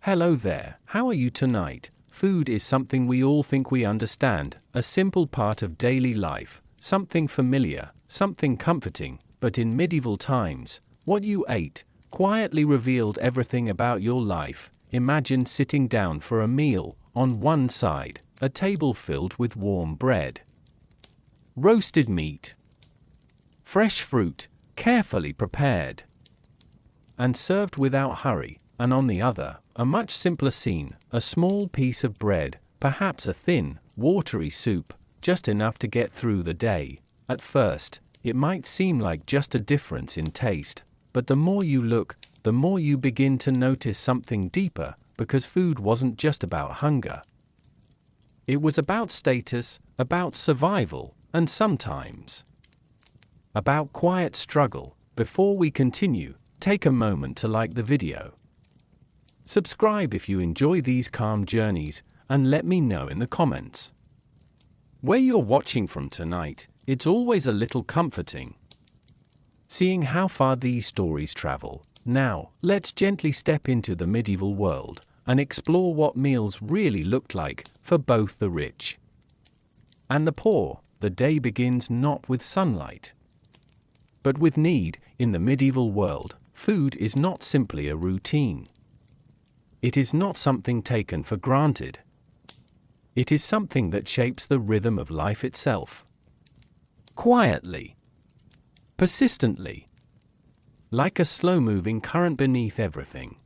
Hello there, how are you tonight? Food is something we all think we understand, a simple part of daily life, something familiar, something comforting, but in medieval times, what you ate quietly revealed everything about your life. Imagine sitting down for a meal, on one side, a table filled with warm bread, roasted meat, fresh fruit, carefully prepared, and served without hurry, and on the other, a much simpler scene, a small piece of bread, perhaps a thin, watery soup, just enough to get through the day. At first, it might seem like just a difference in taste, but the more you look, the more you begin to notice something deeper, because food wasn't just about hunger. It was about status, about survival, and sometimes about quiet struggle. Before we continue, take a moment to like the video. Subscribe if you enjoy these calm journeys, and let me know in the comments where you're watching from tonight. It's always a little comforting seeing how far these stories travel. Now, let's gently step into the medieval world and explore what meals really looked like for both the rich and the poor. The day begins not with sunlight, but with need. In the medieval world, food is not simply a routine. It is not something taken for granted. It is something that shapes the rhythm of life itself. Quietly, persistently, like a slow-moving current beneath everything.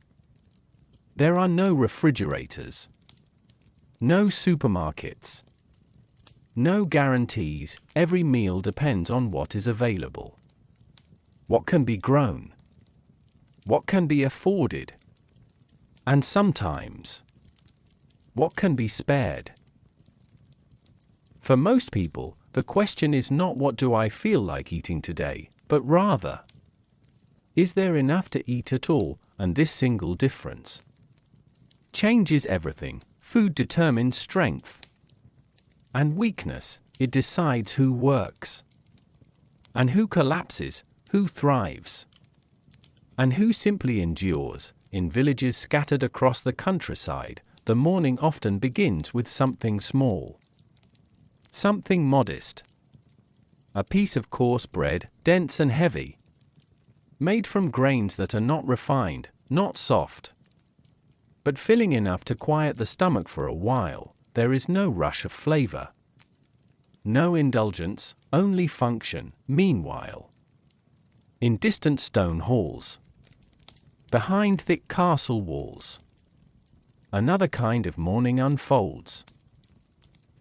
There are no refrigerators, no supermarkets, no guarantees. Every meal depends on what is available, what can be grown, what can be afforded, and sometimes, what can be spared. For most people, the question is not what do I feel like eating today, but rather, is there enough to eat at all? And this single difference changes everything. Food determines strength and weakness. It decides who works and who collapses, who thrives and who simply endures. In villages scattered across the countryside, the morning often begins with something small, something modest. A piece of coarse bread, dense and heavy, made from grains that are not refined, not soft, but filling enough to quiet the stomach for a while. There is no rush of flavor, no indulgence, only function. Meanwhile, in distant stone halls, behind thick castle walls, another kind of morning unfolds.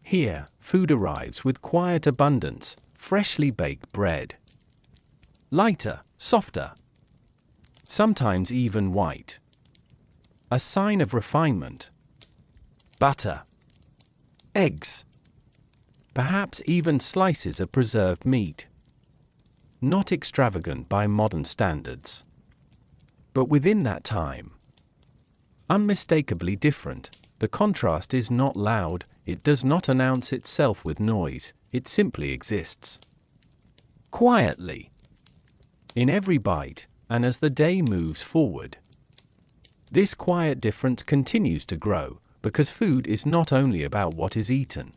Here, food arrives with quiet abundance, freshly baked bread, lighter, softer, sometimes even white, a sign of refinement. Butter, eggs, perhaps even slices of preserved meat. Not extravagant by modern standards, but within that time, unmistakably different. The contrast is not loud, it does not announce itself with noise, it simply exists quietly in every bite. And as the day moves forward, this quiet difference continues to grow, because food is not only about what is eaten,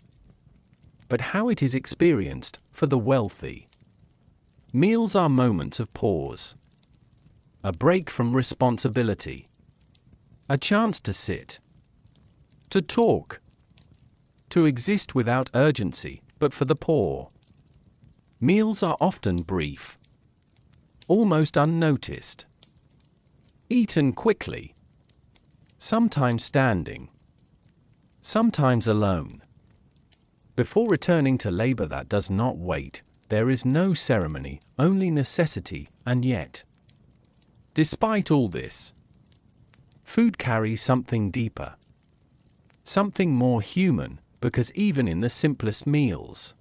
but how it is experienced. For the wealthy, meals are moments of pause, a break from responsibility, a chance to sit, to talk, to exist without urgency. But for the poor, meals are often brief, almost unnoticed, eaten quickly, sometimes standing, sometimes alone, before returning to labor that does not wait. There is no ceremony, only necessity. And yet, despite all this, food carries something deeper, something more human, because even in the simplest meals,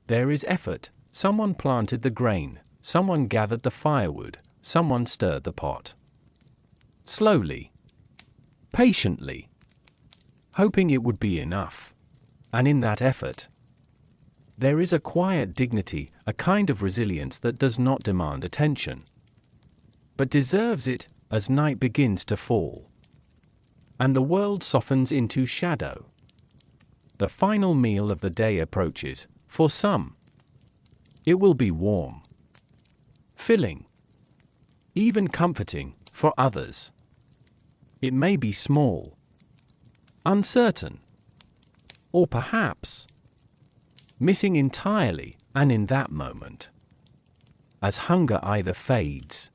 there is effort. Someone planted the grain, someone gathered the firewood, someone stirred the pot. Slowly, patiently, hoping it would be enough. And in that effort, there is a quiet dignity, a kind of resilience that does not demand attention, but deserves it. As night begins to fall, and the world softens into shadow. The final meal of the day approaches. For some, it will be warm, filling, even comforting. For others, it may be small, uncertain, or perhaps missing entirely. And in that moment, as hunger either fades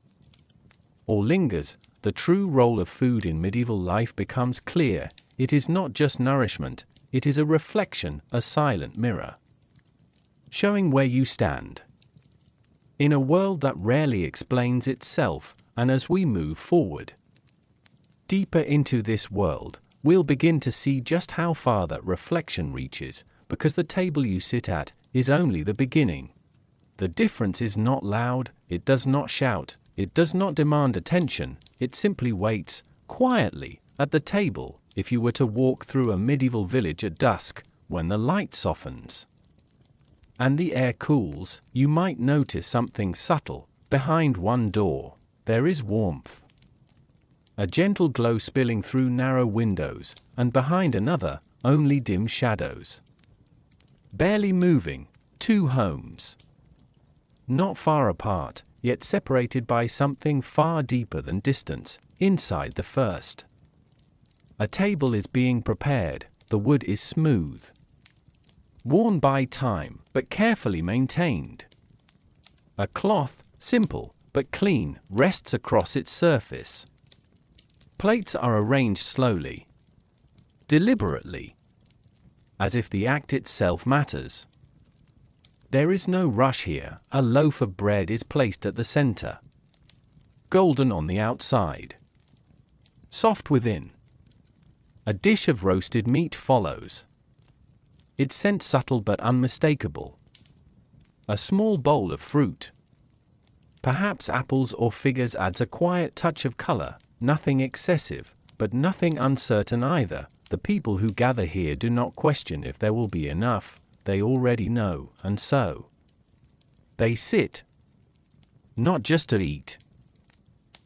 or lingers, the true role of food in medieval life becomes clear. It is not just nourishment, it is a reflection, a silent mirror, showing where you stand in a world that rarely explains itself. And as we move forward deeper into this world, we'll begin to see just how far that reflection reaches, because the table you sit at is only the beginning. The difference is not loud, it does not shout, it does not demand attention, it simply waits, quietly, at the table. If you were to walk through a medieval village at dusk, when the light softens and the air cools, you might notice something subtle. Behind one door, there is warmth, a gentle glow spilling through narrow windows, and behind another, only dim shadows. Barely moving, two homes, not far apart, yet separated by something far deeper than distance. Inside the first, a table is being prepared. The wood is smooth, worn by time, but carefully maintained. A cloth, simple but clean, rests across its surface. Plates are arranged slowly, deliberately, as if the act itself matters. There is no rush here. A loaf of bread is placed at the center, golden on the outside, soft within. A dish of roasted meat follows, its scent subtle but unmistakable. A small bowl of fruit, perhaps apples or figures, adds a quiet touch of color. Nothing excessive, but nothing uncertain either. The people who gather here do not question if there will be enough. They already know, and so they sit, not just to eat,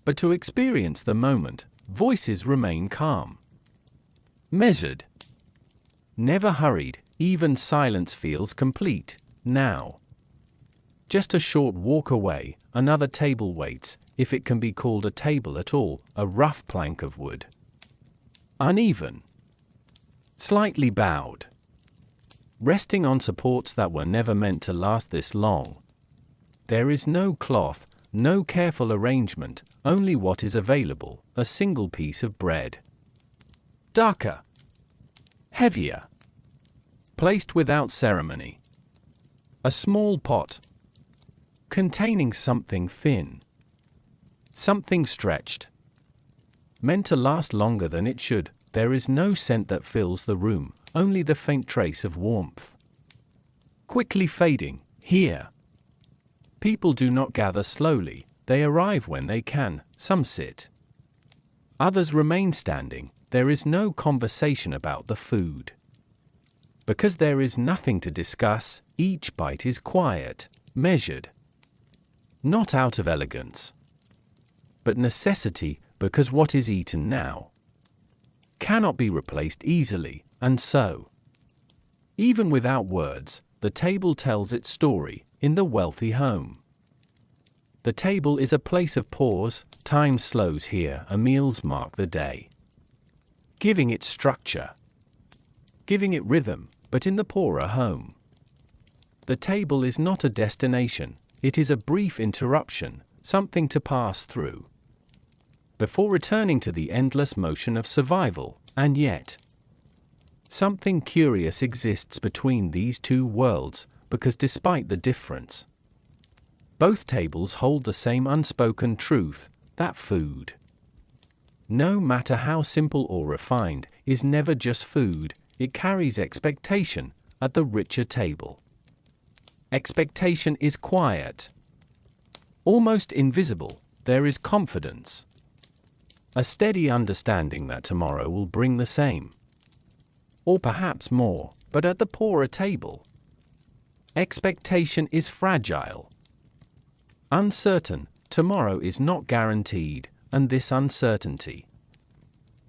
but to experience the moment. Voices remain calm, measured, never hurried. Even silence feels complete. Now, just a short walk away, another table waits, if it can be called a table at all, a rough plank of wood. Uneven, slightly bowed, resting on supports that were never meant to last this long. There is no cloth, no careful arrangement, only what is available, a single piece of bread. Darker, heavier, placed without ceremony. A small pot, containing something thin, something stretched, meant to last longer than it should. There is no scent that fills the room, only the faint trace of warmth, quickly fading. Here, people do not gather slowly, they arrive when they can. Some sit, others remain standing. There is no conversation about the food, because there is nothing to discuss. Each bite is quiet, measured, not out of elegance, but necessity, because what is eaten now cannot be replaced easily. And so, even without words, the table tells its story. In the wealthy home, the table is a place of pause. Time slows here, and meals mark the day, giving it structure, giving it rhythm. But in the poorer home, the table is not a destination, it is a brief interruption, something to pass through, before returning to the endless motion of survival. And yet, something curious exists between these two worlds, because despite the difference, both tables hold the same unspoken truth, that food, no matter how simple or refined, is never just food. It carries expectation. At the richer table, expectation is quiet, almost invisible. There is confidence, a steady understanding that tomorrow will bring the same, or perhaps more. But at the poorer table, expectation is fragile, uncertain. Tomorrow is not guaranteed, and this uncertainty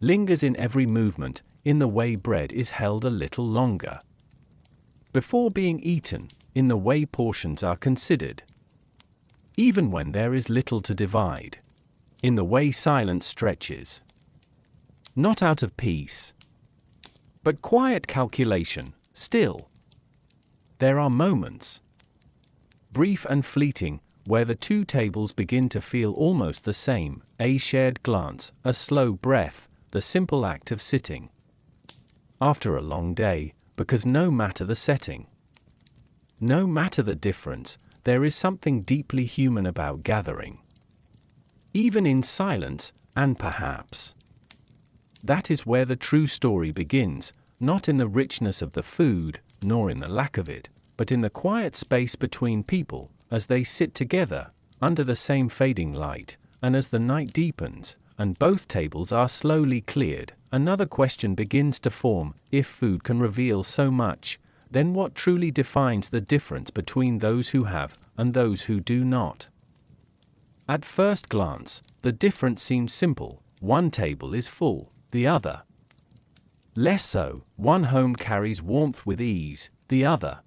lingers in every movement, in the way bread is held a little longer before being eaten, in the way portions are considered, even when there is little to divide, in the way silence stretches, not out of peace, but quiet calculation, still. There are moments, brief and fleeting, where the two tables begin to feel almost the same, a shared glance, a slow breath, the simple act of sitting. After a long day, because no matter the setting, no matter the difference, there is something deeply human about gathering. Even in silence, and perhaps that is where the true story begins, not in the richness of the food, nor in the lack of it, but in the quiet space between people, as they sit together, under the same fading light, and as the night deepens, and both tables are slowly cleared, another question begins to form: if food can reveal so much, then what truly defines the difference between those who have and those who do not? At first glance, the difference seems simple: one table is full, the other less so. One home carries warmth with ease, the other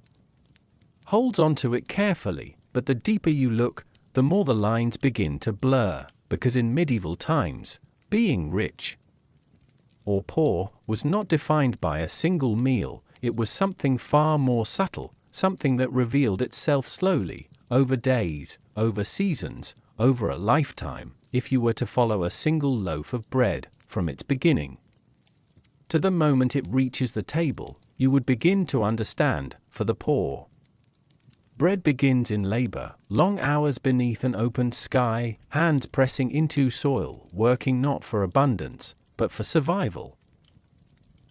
holds onto it carefully, but the deeper you look, the more the lines begin to blur, because in medieval times, being rich or poor was not defined by a single meal. It was something far more subtle, something that revealed itself slowly, over days, over seasons, over a lifetime, if you were to follow a single loaf of bread, from its beginning to the moment it reaches the table, you would begin to understand. For the poor, bread begins in labor, long hours beneath an open sky, hands pressing into soil, working not for abundance, but for survival.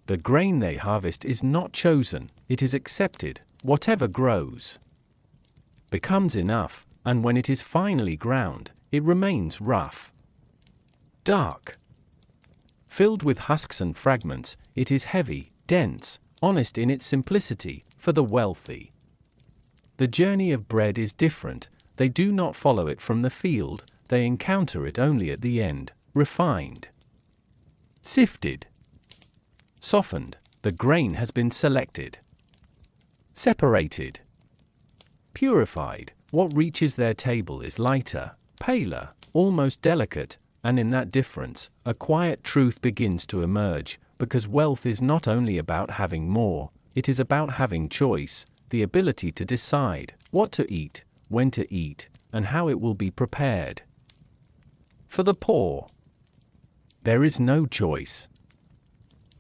The grain they harvest is not chosen, it is accepted. Whatever grows becomes enough, and when it is finally ground, it remains rough, dark, filled with husks and fragments. It is heavy, dense, honest in its simplicity. For the wealthy, the journey of bread is different. They do not follow it from the field, they encounter it only at the end, refined, sifted, softened. The grain has been selected, separated, purified. What reaches their table is lighter, paler, almost delicate, and in that difference, a quiet truth begins to emerge, because wealth is not only about having more, it is about having choice, the ability to decide what to eat, when to eat, and how it will be prepared. For the poor, there is no choice,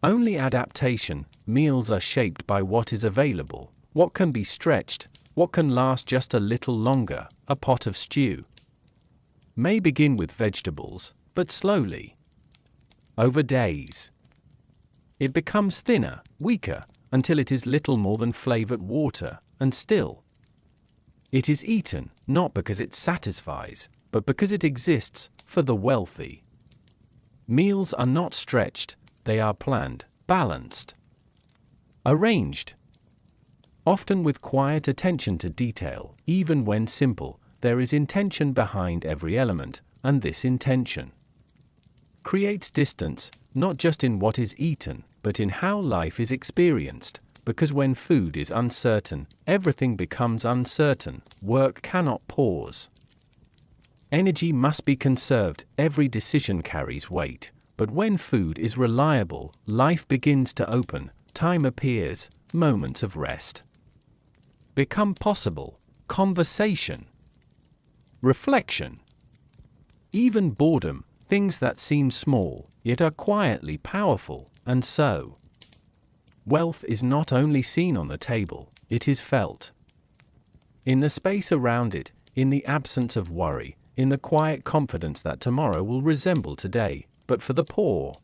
only adaptation. Meals are shaped by what is available, what can be stretched, what can last just a little longer. A pot of stew may begin with vegetables, but slowly, over days, it becomes thinner, weaker, until it is little more than flavored water, and still, it is eaten, not because it satisfies, but because it exists. For the wealthy, meals are not stretched, they are planned, balanced, arranged, often with quiet attention to detail. Even when simple, there is intention behind every element, and this intention creates distance, not just in what is eaten, but in how life is experienced. Because when food is uncertain, everything becomes uncertain. Work cannot pause. Energy must be conserved, every decision carries weight. But when food is reliable, life begins to open, time appears, moments of rest become possible, conversation, reflection, even boredom, things that seem small, yet are quietly powerful. And so, wealth is not only seen on the table, it is felt in the space around it, in the absence of worry, in the quiet confidence that tomorrow will resemble today. But for the poor,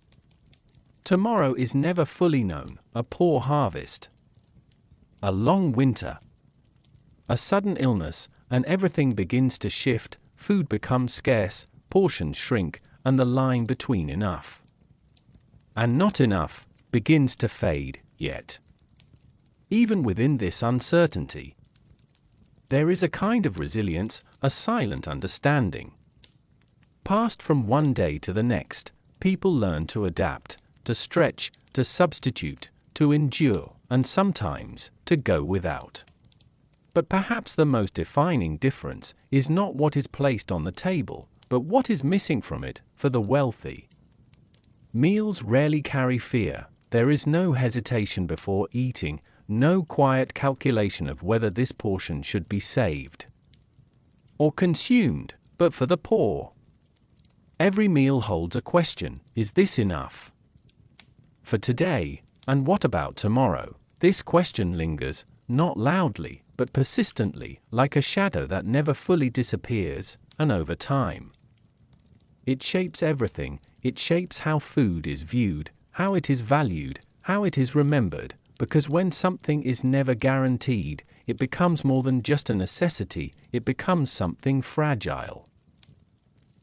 tomorrow is never fully known. A poor harvest, a long winter, a sudden illness, and everything begins to shift. Food becomes scarce, portions shrink, and the line between enough and not enough begins to fade. Yet, even within this uncertainty, there is a kind of resilience, a silent understanding. Passed from one day to the next, People learn to adapt, to stretch, to substitute, to endure, and sometimes to go without. But perhaps the most defining difference is not what is placed on the table, but what is missing from it. For the wealthy, meals rarely carry fear. There is no hesitation before eating, no quiet calculation of whether this portion should be saved or consumed. But for the poor, every meal holds a question: is this enough for today? And what about tomorrow? This question lingers, not loudly, but persistently, like a shadow that never fully disappears, and over time, it shapes everything. It shapes how food is viewed, how it is valued, how it is remembered, because when something is never guaranteed, it becomes more than just a necessity. It becomes something fragile,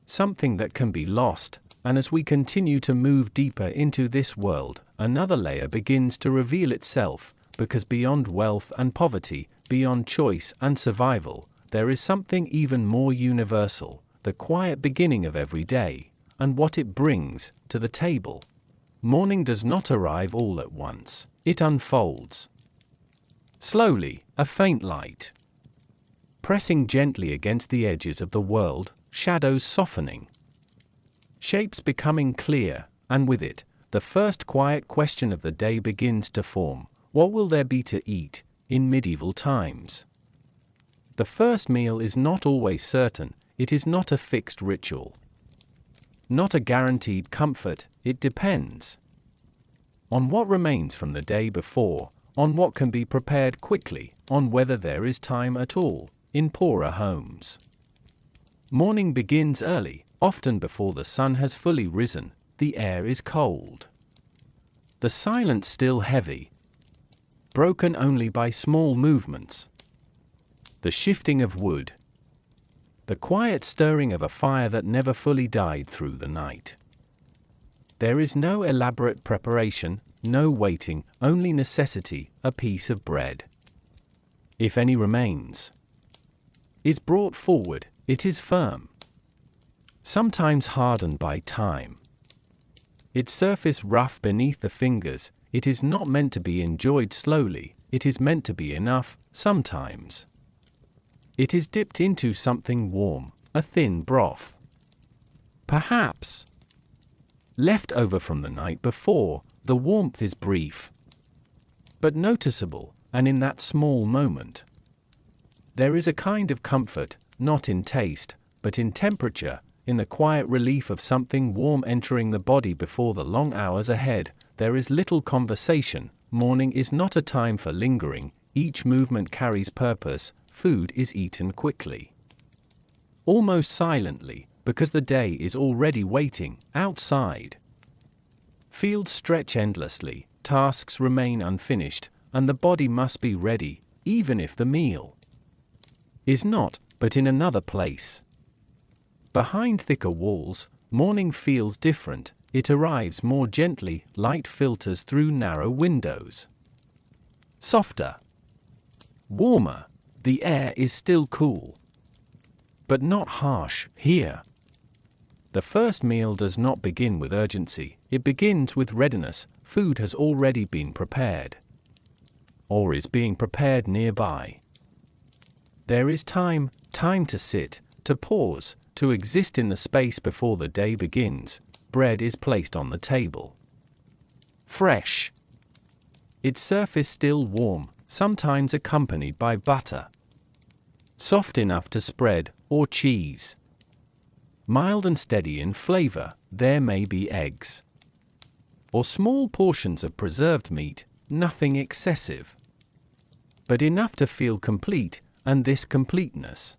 something that can be lost. And as we continue to move deeper into this world, another layer begins to reveal itself, because beyond wealth and poverty, beyond choice and survival, there is something even more universal: the quiet beginning of every day, and what it brings to the table. Morning does not arrive all at once. It unfolds slowly, a faint light pressing gently against the edges of the world, shadows softening, shapes becoming clear, and with it, the first quiet question of the day begins to form: what will there be to eat? In medieval times, the first meal is not always certain. It is not a fixed ritual, not a guaranteed comfort. It depends on what remains from the day before, on what can be prepared quickly, on whether there is time at all. In poorer homes, morning begins early, often before the sun has fully risen. The air is cold, the silence still heavy, broken only by small movements, the shifting of wood, the quiet stirring of a fire that never fully died through the night. There is no elaborate preparation, no waiting, only necessity: a piece of bread, if any remains, is brought forward. It is firm, sometimes hardened by time, its surface rough beneath the fingers. It is not meant to be enjoyed slowly. It is meant to be enough. Sometimes it is dipped into something warm, a thin broth, perhaps left over from the night before. The warmth is brief, but noticeable, and in that small moment, there is a kind of comfort, not in taste, but in temperature, in the quiet relief of something warm entering the body before the long hours ahead. There is little conversation. Morning is not a time for lingering. Each movement carries purpose. Food is eaten quickly, almost silently, because the day is already waiting outside. Fields stretch endlessly, tasks remain unfinished, and the body must be ready, even if the meal is not, but in another place. Behind thicker walls, morning feels different. It arrives more gently. Light filters through narrow windows, softer, warmer. The air is still cool, but not harsh. Here, the first meal does not begin with urgency. It begins with readiness. Food has already been prepared, or is being prepared nearby. There is time to sit, to pause, to exist in the space before the day begins. Bread is placed on the table, fresh, its surface still warm, sometimes accompanied by butter, soft enough to spread, or cheese, mild and steady in flavor. There may be eggs, or small portions of preserved meat, nothing excessive, but enough to feel complete. And this completeness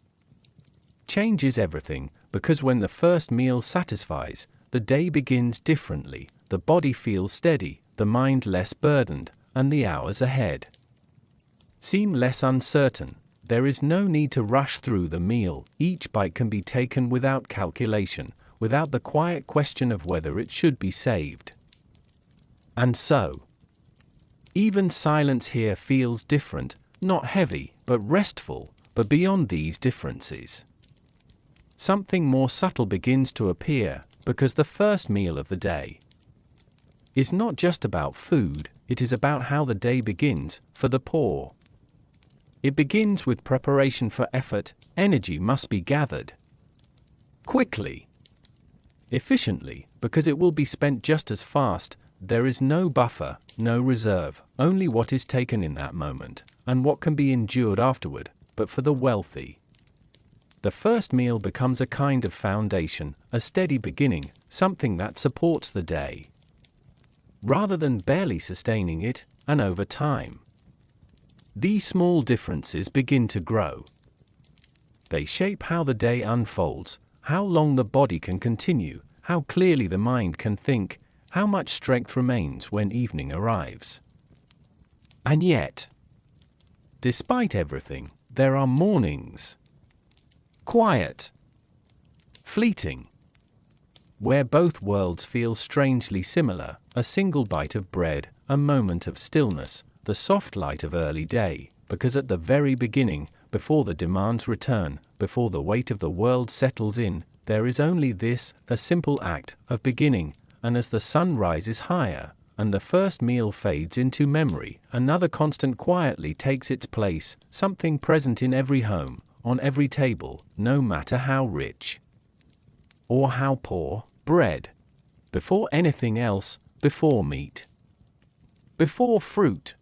changes everything, because when the first meal satisfies, the day begins differently. The body feels steady, the mind less burdened, and the hours ahead seem less uncertain. There is no need to rush through the meal. Each bite can be taken without calculation, without the quiet question of whether it should be saved. And so, even silence here feels different, not heavy, but restful. But beyond these differences, something more subtle begins to appear. because the first meal of the day is not just about food, it is about how the day begins for the poor. It begins with preparation for effort. Energy must be gathered quickly, efficiently, because it will be spent just as fast. There is no buffer, no reserve, only what is taken in that moment, and what can be endured afterward. But for the wealthy, the first meal becomes a kind of foundation, a steady beginning, something that supports the day, rather than barely sustaining it, and over time, these small differences begin to grow. They shape how the day unfolds, how long the body can continue, how clearly the mind can think, how much strength remains when evening arrives. And yet, despite everything, there are mornings, quiet, fleeting, where both worlds feel strangely similar, a single bite of bread, a moment of stillness, the soft light of early day, because at the very beginning, before the demands return, before the weight of the world settles in, there is only this, a simple act of beginning, and as the sun rises higher, and the first meal fades into memory, another constant quietly takes its place, something present in every home, on every table, no matter how rich or how poor. Bread. Before anything else, before meat, before fruit,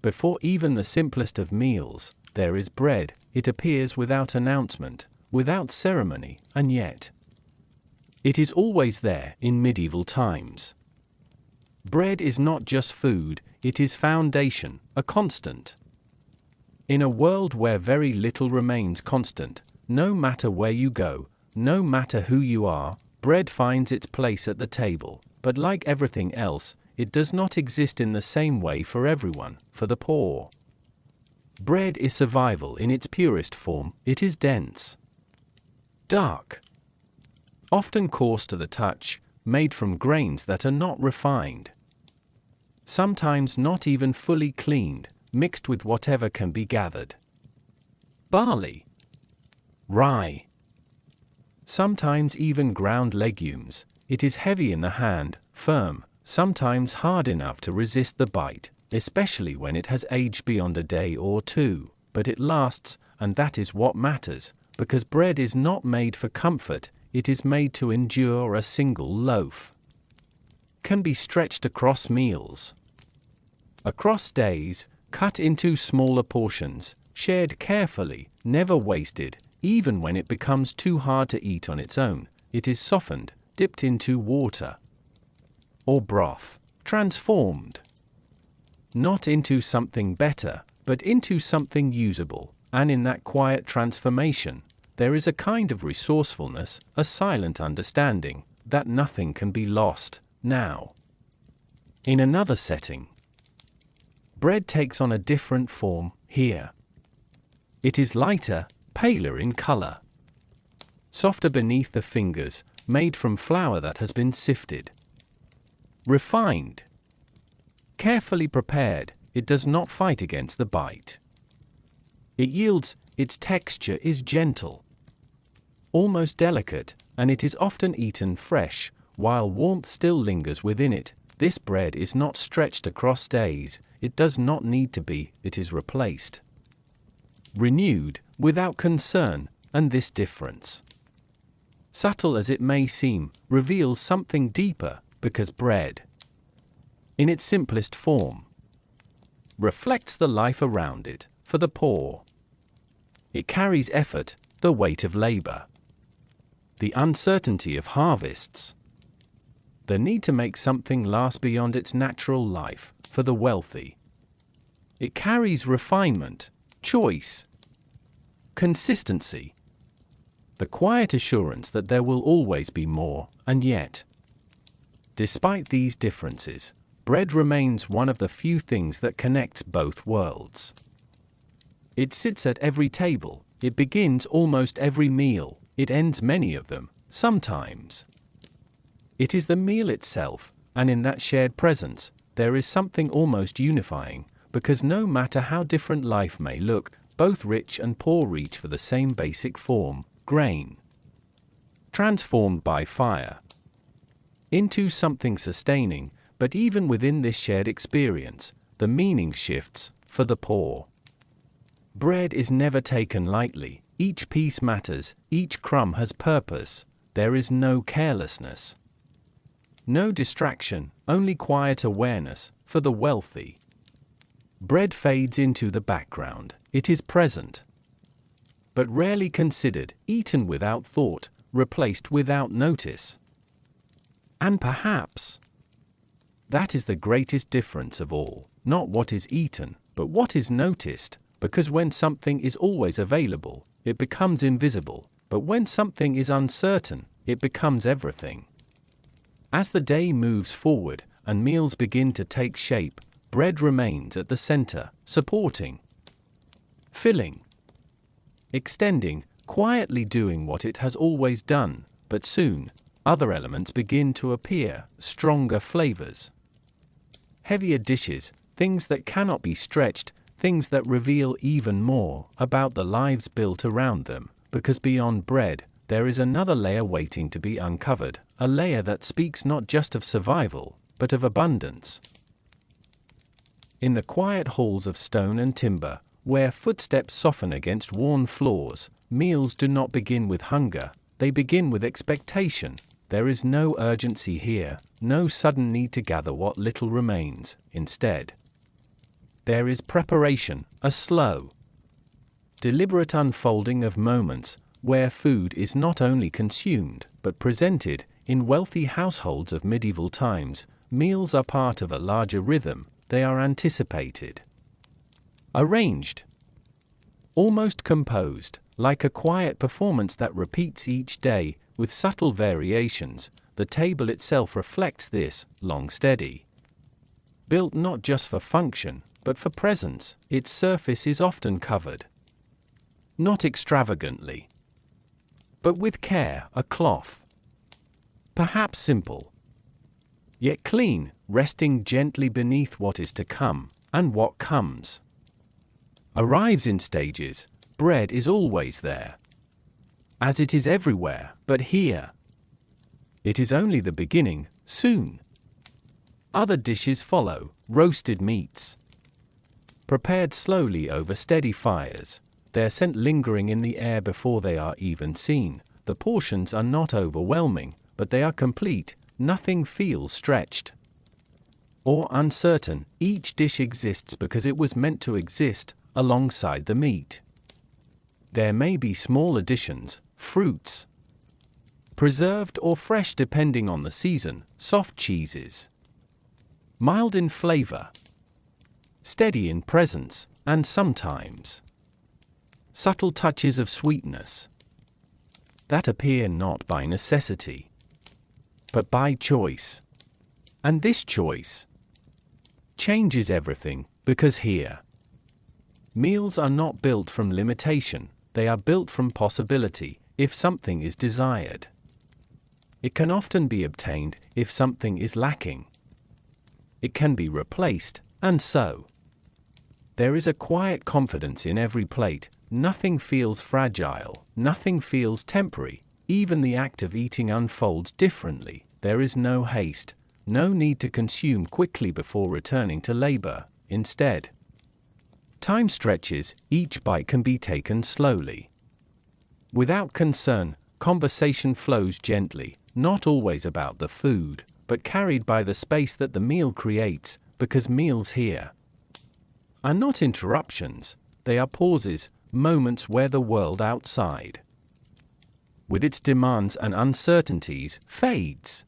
before even the simplest of meals, there is bread. It appears without announcement, without ceremony, and yet it is always there in medieval times. Bread is not just food, it is foundation, a constant. In a world where very little remains constant, no matter where you go, no matter who you are, bread finds its place at the table, but like everything else, it does not exist in the same way for everyone. For the poor, bread is survival in its purest form. It is dense, dark, often coarse to the touch, made from grains that are not refined, sometimes not even fully cleaned, mixed with whatever can be gathered. Barley, rye, sometimes even ground legumes. It is heavy in the hand, firm, sometimes hard enough to resist the bite, especially when it has aged beyond a day or two, but it lasts, and that is what matters, because bread is not made for comfort, it is made to endure. A single loaf can be stretched across meals, across days, cut into smaller portions, shared carefully, never wasted. Even when it becomes too hard to eat on its own, it is softened, dipped into water or broth, transformed, not into something better, but into something usable, and in that quiet transformation, there is a kind of resourcefulness, a silent understanding, that nothing can be lost. Now, in another setting, bread takes on a different form. Here, it is lighter, paler in color, softer beneath the fingers, made from flour that has been sifted, refined, carefully prepared. It does not fight against the bite. It yields. Its texture is gentle, almost delicate, and it is often eaten fresh, while warmth still lingers within it. This bread is not stretched across days, it does not need to be. It is replaced, renewed, without concern, and this difference, subtle as it may seem, reveals something deeper, because bread, in its simplest form, reflects the life around it. For the poor, it carries effort, the weight of labor, the uncertainty of harvests, the need to make something last beyond its natural life. For the wealthy, it carries refinement, choice, consistency, the quiet assurance that there will always be more. And yet, despite these differences, bread remains one of the few things that connects both worlds. It sits at every table, it begins almost every meal, it ends many of them, sometimes. It is the meal itself, and in that shared presence, there is something almost unifying, because no matter how different life may look, both rich and poor reach for the same basic form, grain. transformed by fire, into something sustaining. But even within this shared experience, the meaning shifts for the poor. Bread is never taken lightly, each piece matters, each crumb has purpose, there is no carelessness. No distraction, only quiet awareness for the wealthy. Bread fades into the background, it is present, but rarely considered, eaten without thought, replaced without notice. And perhaps that is the greatest difference of all, not what is eaten, but what is noticed, because when something is always available, it becomes invisible, but when something is uncertain, it becomes everything. As the day moves forward, and meals begin to take shape, bread remains at the center, supporting, filling, extending, quietly doing what it has always done, but soon, other elements begin to appear, stronger flavors, heavier dishes, things that cannot be stretched, things that reveal even more about the lives built around them, because beyond bread, there is another layer waiting to be uncovered, a layer that speaks not just of survival, but of abundance. In the quiet halls of stone and timber, where footsteps soften against worn floors, meals do not begin with hunger, they begin with expectation. There is no urgency here, no sudden need to gather what little remains. Instead, there is preparation, a slow, deliberate unfolding of moments, where food is not only consumed, but presented. In wealthy households of medieval times, meals are part of a larger rhythm, they are anticipated, arranged, almost composed, like a quiet performance that repeats each day, with subtle variations. The table itself reflects this, long steady. Built not just for function, but for presence, its surface is often covered, not extravagantly, but with care, a cloth, perhaps simple, yet clean, resting gently beneath what is to come, and what comes arrives in stages. Bread is always there, as it is everywhere, but here, it is only the beginning. Soon, other dishes follow, roasted meats, prepared slowly over steady fires, their scent lingering in the air before they are even seen. The portions are not overwhelming, but they are complete, nothing feels stretched or uncertain. Each dish exists because it was meant to exist, alongside the meat. There may be small additions, fruits, preserved or fresh depending on the season, soft cheeses, mild in flavor, steady in presence, and sometimes subtle touches of sweetness that appear not by necessity, but by choice. And this choice changes everything, because here, meals are not built from limitation, they are built from possibility. If something is desired, it can often be obtained. If something is lacking, it can be replaced, and so there is a quiet confidence in every plate. Nothing feels fragile, nothing feels temporary, even the act of eating unfolds differently. There is no haste, no need to consume quickly before returning to labor. Instead, time stretches, each bite can be taken slowly. Without concern, conversation flows gently, not always about the food, but carried by the space that the meal creates, because meals here are not interruptions, they are pauses, moments where the world outside, with its demands and uncertainties, fades.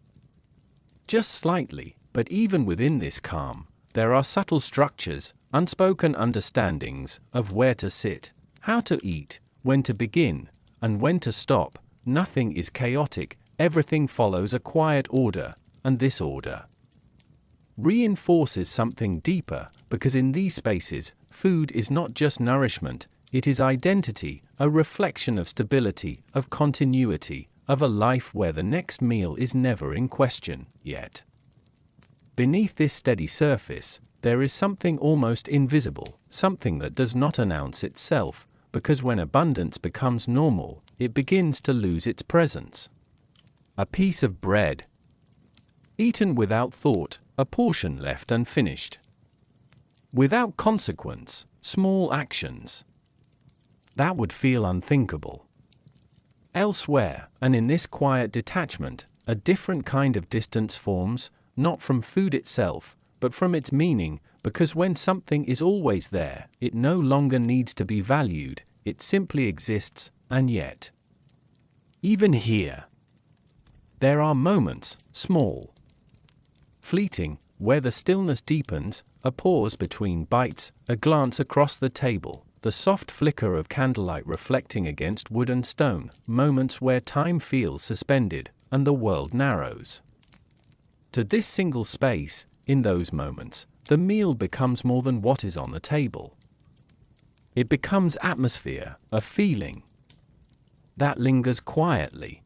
Just slightly, but even within this calm, there are subtle structures, unspoken understandings of where to sit, how to eat, when to begin, and when to stop. Nothing is chaotic, everything follows a quiet order, and this order reinforces something deeper, because in these spaces, food is not just nourishment, it is identity, a reflection of stability, of continuity, of a life where the next meal is never in question. Yet, beneath this steady surface, there is something almost invisible, something that does not announce itself, because when abundance becomes normal, it begins to lose its presence. A piece of bread. Eaten without thought, a portion left unfinished. Without consequence, small actions. That would feel unthinkable. Elsewhere, and in this quiet detachment, a different kind of distance forms, not from food itself, but from its meaning, because when something is always there, it no longer needs to be valued, it simply exists, and yet. Even here, there are moments, small, fleeting, where the stillness deepens, a pause between bites, a glance across the table, the soft flicker of candlelight reflecting against wood and stone, moments where time feels suspended, and the world narrows. To this single space, in those moments, the meal becomes more than what is on the table. It becomes atmosphere, a feeling that lingers quietly.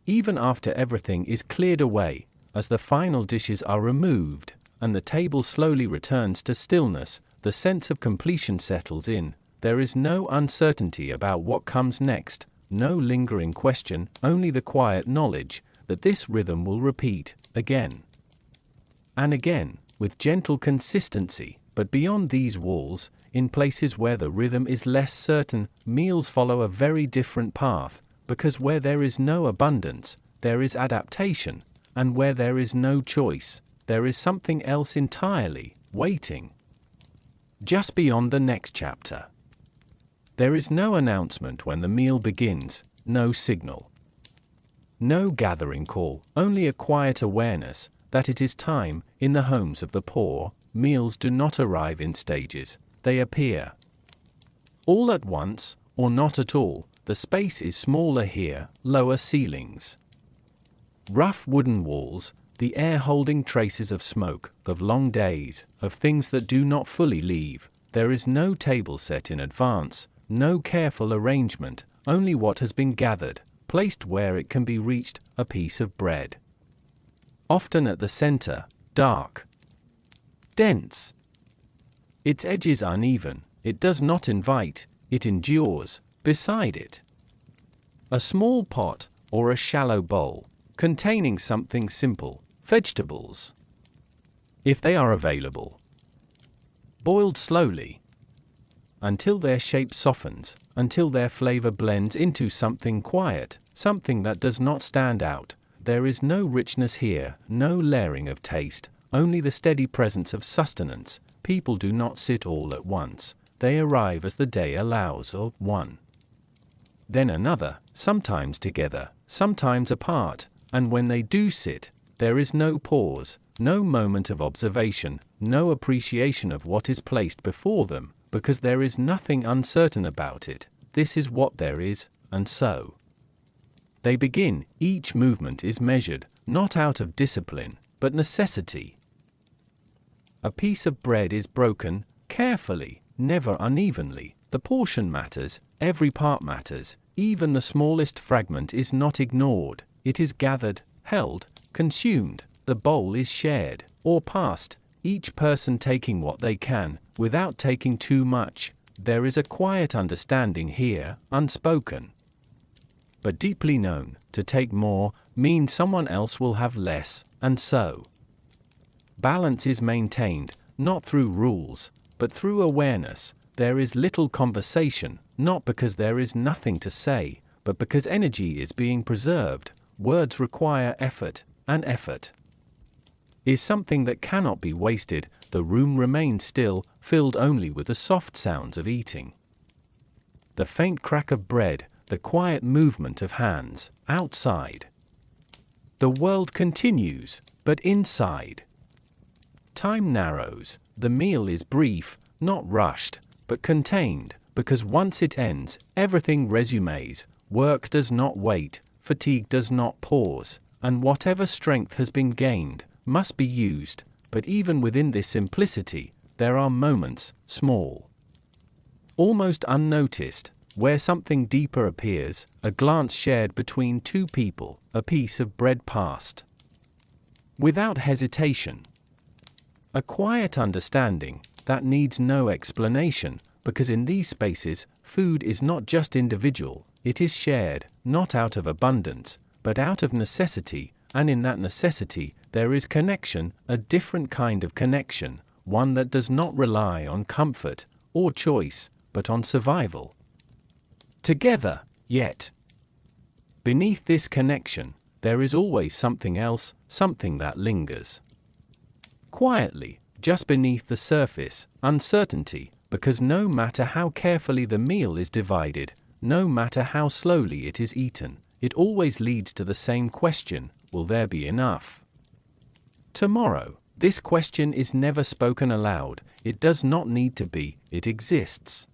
Even after everything is cleared away, as the final dishes are removed, and the table slowly returns to stillness, the sense of completion settles in. There is no uncertainty about what comes next, no lingering question, only the quiet knowledge that this rhythm will repeat, again and again, with gentle consistency. But beyond these walls, in places where the rhythm is less certain, meals follow a very different path, because where there is no abundance, there is adaptation, and where there is no choice, there is something else entirely, waiting. Just beyond the next chapter. There is no announcement when the meal begins, no signal. No gathering call, only a quiet awareness that it is time. In the homes of the poor, meals do not arrive in stages, they appear. All at once, or not at all. The space is smaller here, lower ceilings, rough wooden walls, the air holding traces of smoke, of long days, of things that do not fully leave. There is no table set in advance, no careful arrangement, only what has been gathered, placed where it can be reached, a piece of bread. Often at the center, dark, dense. Its edges uneven, it does not invite, it endures. Beside it, a small pot, or a shallow bowl, containing something simple, vegetables, if they are available, boiled slowly, until their shape softens, until their flavor blends into something quiet, something that does not stand out. There is no richness here, no layering of taste, only the steady presence of sustenance. People do not sit all at once, they arrive as the day allows of one. Then another, sometimes together, sometimes apart, and when they do sit, there is no pause, no moment of observation, no appreciation of what is placed before them, because there is nothing uncertain about it. This is what there is, and so they begin. Each movement is measured, not out of discipline, but necessity. A piece of bread is broken, carefully, never unevenly. The portion matters, every part matters, even the smallest fragment is not ignored, it is gathered, held, consumed, the bowl is shared, or passed, each person taking what they can, without taking too much. There is a quiet understanding here, unspoken, but deeply known. To take more means someone else will have less, and so balance is maintained, not through rules, but through awareness. There is little conversation, not because there is nothing to say, but because energy is being preserved. Words require effort, and effort is something that cannot be wasted. The room remains still, filled only with the soft sounds of eating. The faint crack of bread, the quiet movement of hands, outside. The world continues, but inside. Time narrows, the meal is brief, not rushed, but contained, because once it ends, everything resumes. Work does not wait, fatigue does not pause, and whatever strength has been gained must be used. But even within this simplicity, there are moments, small, almost unnoticed, where something deeper appears, a glance shared between two people, a piece of bread passed without hesitation. A quiet understanding that needs no explanation, because in these spaces, food is not just individual, it is shared, not out of abundance, but out of necessity, and in that necessity there is connection, a different kind of connection, one that does not rely on comfort or choice, but on survival. Together, yet. Beneath this connection, there is always something else, something that lingers. Quietly, just beneath the surface, uncertainty, because no matter how carefully the meal is divided, no matter how slowly it is eaten, it always leads to the same question: will there be enough? Tomorrow, this question is never spoken aloud, it does not need to be, it exists.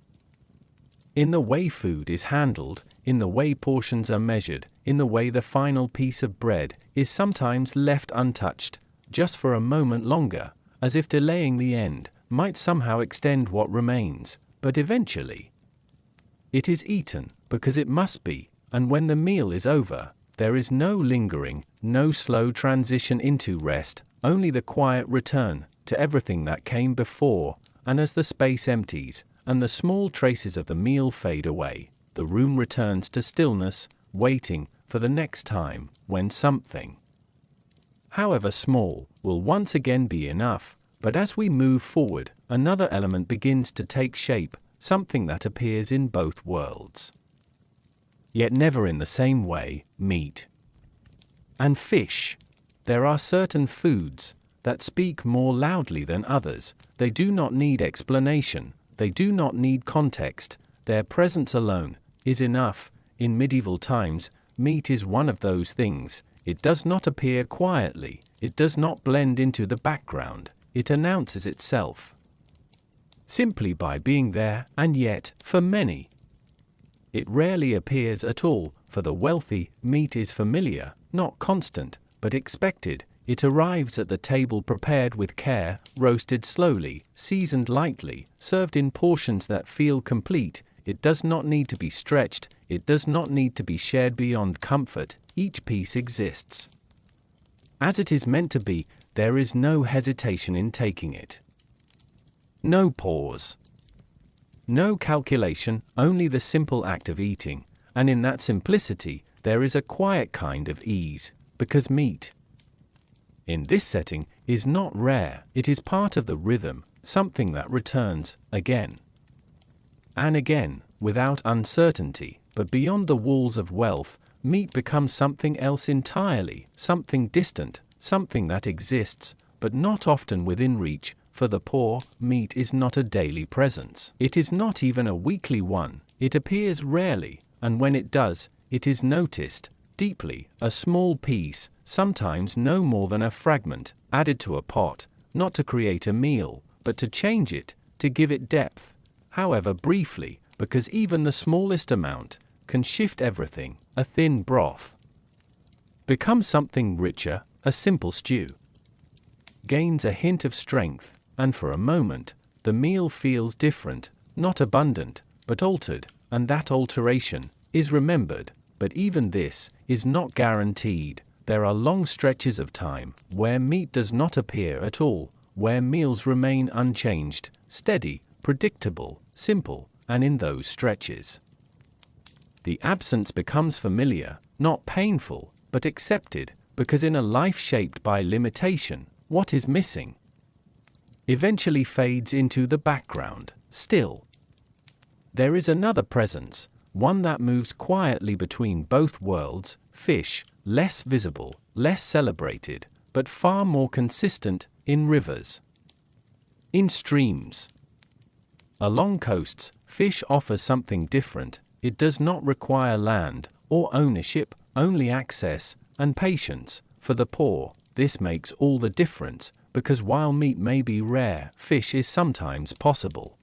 In the way food is handled, in the way portions are measured, in the way the final piece of bread is sometimes left untouched, just for a moment longer, as if delaying the end might somehow extend what remains, but eventually it is eaten, because it must be, and when the meal is over, there is no lingering, no slow transition into rest, only the quiet return to everything that came before, and as the space empties, and the small traces of the meal fade away, the room returns to stillness, waiting for the next time, when something, however small, will once again be enough. But as we move forward, another element begins to take shape, something that appears in both worlds, yet never in the same way: meat and fish. There are certain foods that speak more loudly than others. They do not need explanation, they do not need context, their presence alone is enough. In medieval times, meat is one of those things. It does not appear quietly, it does not blend into the background, it announces itself simply by being there, and yet, for many, it rarely appears at all. For the wealthy, meat is familiar, not constant, but expected. It arrives at the table prepared with care, roasted slowly, seasoned lightly, served in portions that feel complete. It does not need to be stretched, it does not need to be shared beyond comfort. Each piece exists as it is meant to be. There is no hesitation in taking it. No pause. No calculation, only the simple act of eating, and in that simplicity, there is a quiet kind of ease, because meat, in this setting, is not rare, it is part of the rhythm, something that returns, again and again, without uncertainty. But beyond the walls of wealth, meat becomes something else entirely, something distant, something that exists, but not often within reach. For the poor, meat is not a daily presence. It is not even a weekly one. It appears rarely, and when it does, it is noticed deeply. A small piece, sometimes no more than a fragment, added to a pot, not to create a meal, but to change it, to give it depth, however briefly, because even the smallest amount can shift everything. A thin broth becomes something richer, a simple stew gains a hint of strength, and for a moment, the meal feels different, not abundant, but altered, and that alteration is remembered. But even this is not guaranteed. There are long stretches of time where meat does not appear at all, where meals remain unchanged, steady, predictable, simple, and in those stretches, the absence becomes familiar, not painful, but accepted, because in a life shaped by limitation, what is missing eventually fades into the background. Still, there is another presence, one that moves quietly between both worlds: fish, less visible, less celebrated, but far more consistent, in rivers, in streams, along coasts. Fish offers something different. It does not require land or ownership, only access and patience. For the poor, this makes all the difference, because while meat may be rare, fish is sometimes possible.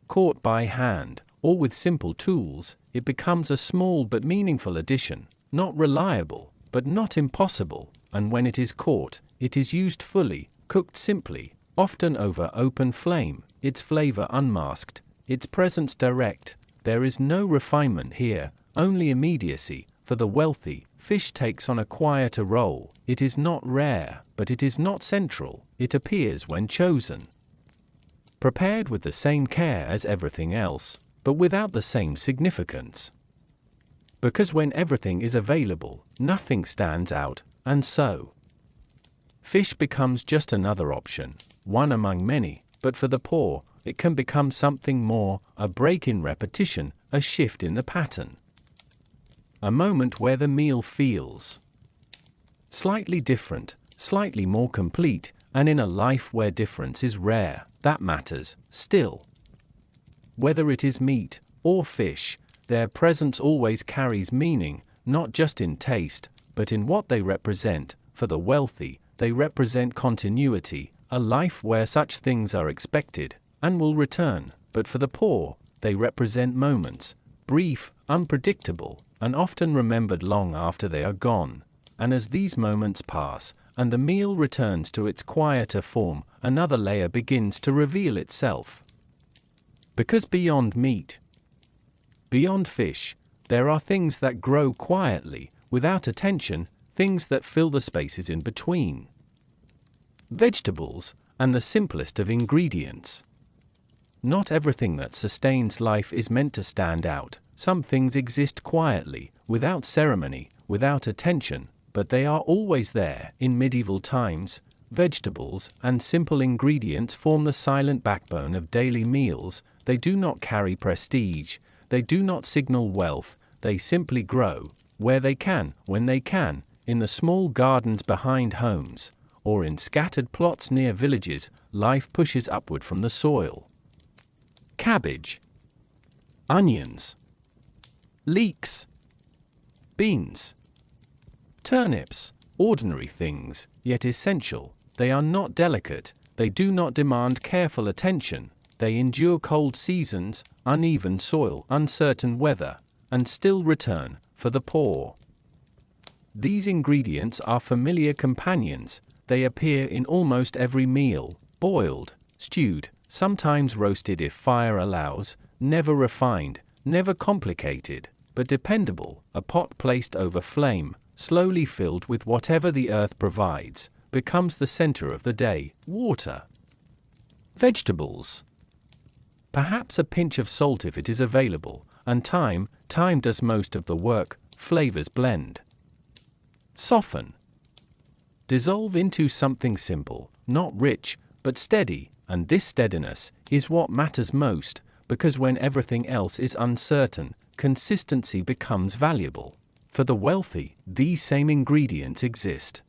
Caught by hand, or with simple tools, it becomes a small but meaningful addition, not reliable, but not impossible, and when it is caught, it is used fully, cooked simply, often over open flame, its flavor unmasked, its presence direct. There is no refinement here, only immediacy. For the wealthy, fish takes on a quieter role. It is not rare, but it is not central. It appears when chosen, prepared with the same care as everything else, but without the same significance. Because when everything is available, nothing stands out, and so fish becomes just another option, one among many, but for the poor, it can become something more, a break in repetition, a shift in the pattern. A moment where the meal feels slightly different, slightly more complete, and in a life where difference is rare, that matters, still. Whether it is meat or fish, their presence always carries meaning, not just in taste, but in what they represent. For the wealthy, they represent continuity, a life where such things are expected and will return, but for the poor, they represent moments, brief, unpredictable, and often remembered long after they are gone. And as these moments pass, and the meal returns to its quieter form, another layer begins to reveal itself. Because beyond meat, beyond fish, there are things that grow quietly, without attention, things that fill the spaces in between. Vegetables, and the simplest of ingredients. Not everything that sustains life is meant to stand out. Some things exist quietly, without ceremony, without attention, but they are always there. In medieval times, vegetables and simple ingredients form the silent backbone of daily meals. They do not carry prestige, they do not signal wealth, they simply grow, where they can, when they can, in the small gardens behind homes, or in scattered plots near villages. Life pushes upward from the soil. Cabbage, onions, leeks, beans, turnips, ordinary things, yet essential. They are not delicate, they do not demand careful attention, they endure cold seasons, uneven soil, uncertain weather, and still return. For the poor, these ingredients are familiar companions. They appear in almost every meal, boiled, stewed, sometimes roasted if fire allows, never refined, never complicated, but dependable. A pot placed over flame, slowly filled with whatever the earth provides, becomes the center of the day. Water. Vegetables. Perhaps a pinch of salt if it is available, and time does most of the work. Flavors blend. Soften. Dissolve into something simple, not rich, but steady, and this steadiness is what matters most, because when everything else is uncertain, consistency becomes valuable. For the wealthy, these same ingredients exist,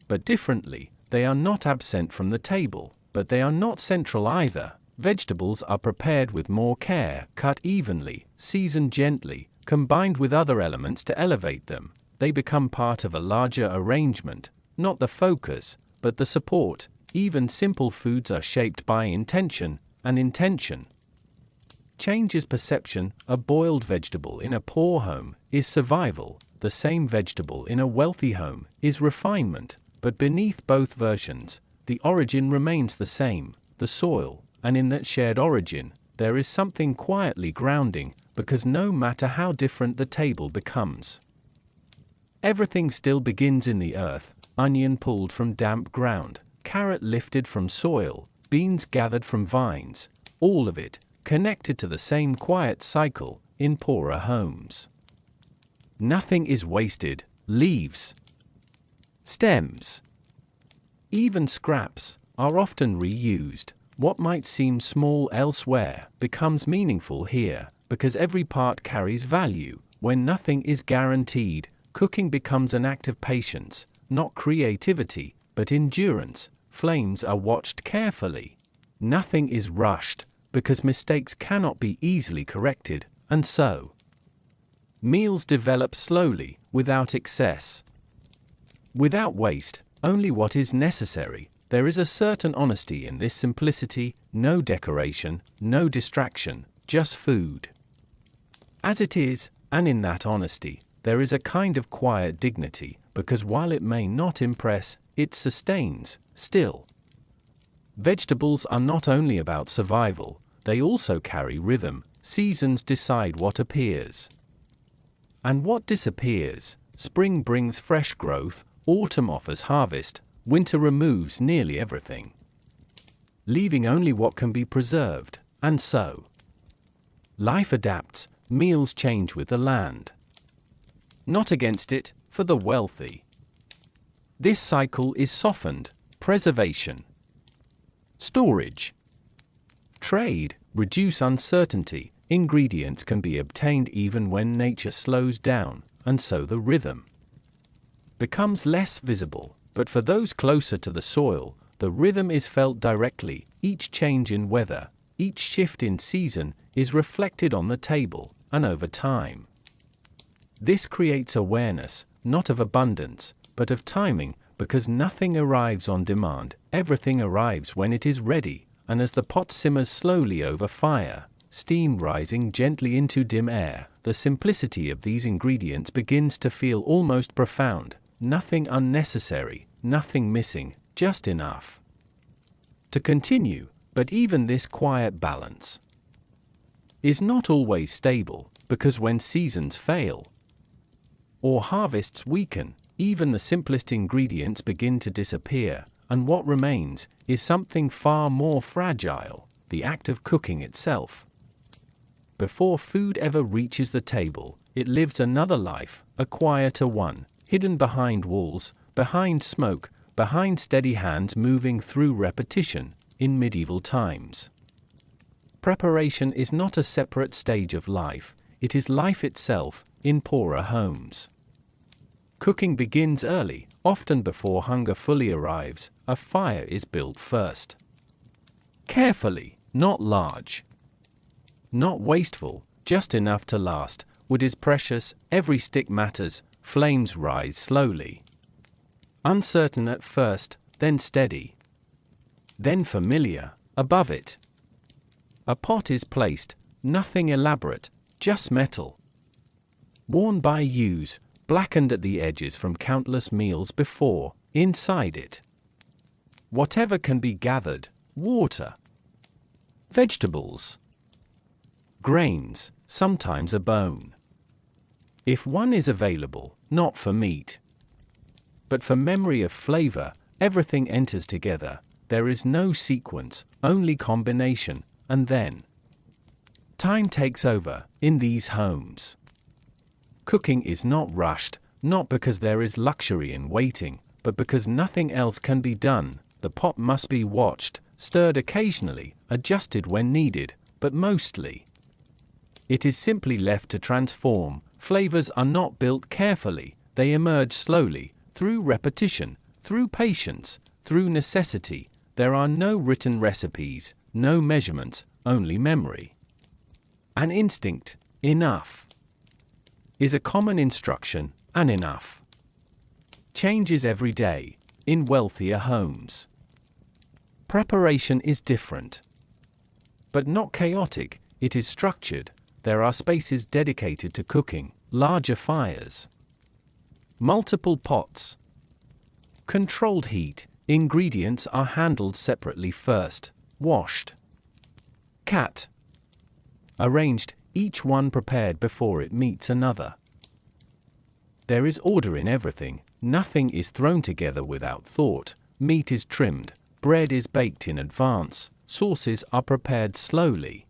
but differently. They are not absent from the table, but they are not central either. Vegetables are prepared with more care, cut evenly, seasoned gently, combined with other elements to elevate them. They become part of a larger arrangement, not the focus, but the support. Even simple foods are shaped by intention, and intention changes perception. A boiled vegetable in a poor home is survival. The same vegetable in a wealthy home is refinement. But beneath both versions, the origin remains the same, the soil, and in that shared origin, there is something quietly grounding, because no matter how different the table becomes, everything still begins in the earth. Onion pulled from damp ground, carrot lifted from soil, beans gathered from vines, all of it connected to the same quiet cycle in poorer homes. Nothing is wasted. Leaves, stems, even scraps, are often reused. What might seem small elsewhere becomes meaningful here, because every part carries value. When nothing is guaranteed, cooking becomes an act of patience, not creativity, but endurance. Flames are watched carefully. Nothing is rushed, because mistakes cannot be easily corrected, and so meals develop slowly, without excess, without waste, only what is necessary. There is a certain honesty in this simplicity, no decoration, no distraction, just food as it is, and in that honesty, there is a kind of quiet dignity, because while it may not impress, it sustains, still. Vegetables are not only about survival, they also carry rhythm. Seasons decide what appears and what disappears. Spring brings fresh growth, autumn offers harvest, winter removes nearly everything, leaving only what can be preserved, and so life adapts. Meals change with the land. not against it, for the wealthy. This cycle is softened: preservation, storage, trade, reduce uncertainty. Ingredients can be obtained even when nature slows down, and so the rhythm becomes less visible. But for those closer to the soil, the rhythm is felt directly. Each change in weather, each shift in season is reflected on the table, and over time. This creates awareness, not of abundance, but of timing, because nothing arrives on demand, everything arrives when it is ready, and as the pot simmers slowly over fire, steam rising gently into dim air, the simplicity of these ingredients begins to feel almost profound. Nothing unnecessary, nothing missing, just enough to continue. But even this quiet balance is not always stable, because when seasons fail or harvests weaken, even the simplest ingredients begin to disappear, and what remains is something far more fragile: the act of cooking itself. Before food ever reaches the table, it lives another life, a quieter one, hidden behind walls, behind smoke, behind steady hands moving through repetition. In medieval times, preparation is not a separate stage of life, it is life itself. In poorer homes, cooking begins early, often before hunger fully arrives. A fire is built first. Carefully, not large, not wasteful, just enough to last. Wood is precious, every stick matters. Flames rise slowly, uncertain at first, then steady, then familiar. Above it, a pot is placed, nothing elaborate, just metal, worn by use, blackened at the edges from countless meals before. Inside it, whatever can be gathered: water, vegetables, grains, sometimes a bone, if one is available, not for meat, but for memory of flavor. Everything enters together. There is no sequence, only combination, and then time takes over. In these homes, cooking is not rushed, not because there is luxury in waiting, but because nothing else can be done. The pot must be watched, stirred occasionally, adjusted when needed, but mostly it is simply left to transform. Flavors are not built carefully, they emerge slowly, through repetition, through patience, through necessity. There are no written recipes, no measurements, only memory. An instinct. Enough is a common instruction, and enough changes every day. In wealthier homes, preparation is different, but not chaotic. It is structured. There are spaces dedicated to cooking, larger fires, multiple pots, controlled heat. Ingredients are handled separately first, washed, cut, arranged, each one prepared before it meets another. There is order in everything. Nothing is thrown together without thought. Meat is trimmed, bread is baked in advance, sauces are prepared slowly,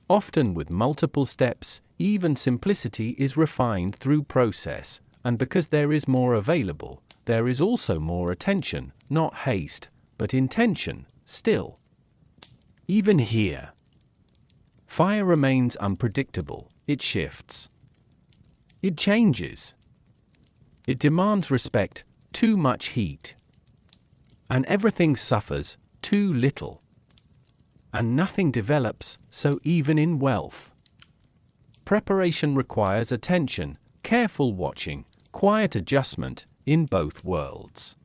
often with multiple steps. Even simplicity is refined through process, and because there is more available, there is also more attention, not haste, but intention. Still, even here, fire remains unpredictable. It shifts, it changes, it demands respect. Too much heat, and everything suffers. Too little, and nothing develops. So even in wealth, preparation requires attention, careful watching, quiet adjustment. In both worlds,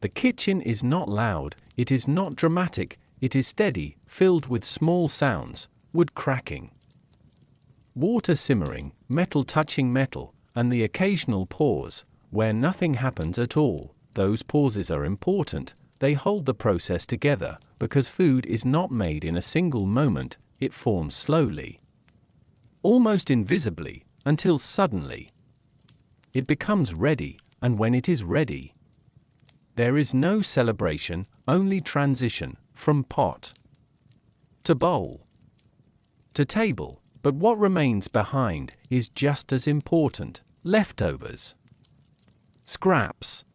the kitchen is not loud, it is not dramatic, it is steady, filled with small sounds: wood cracking, water simmering, metal touching metal, and the occasional pause, where nothing happens at all. Those pauses are important. They hold the process together, because food is not made in a single moment. It forms slowly, almost invisibly, until suddenly it becomes ready. And when it is ready, there is no celebration, only transition, from pot to bowl to table. But what remains behind is just as important: Leftovers. Scraps.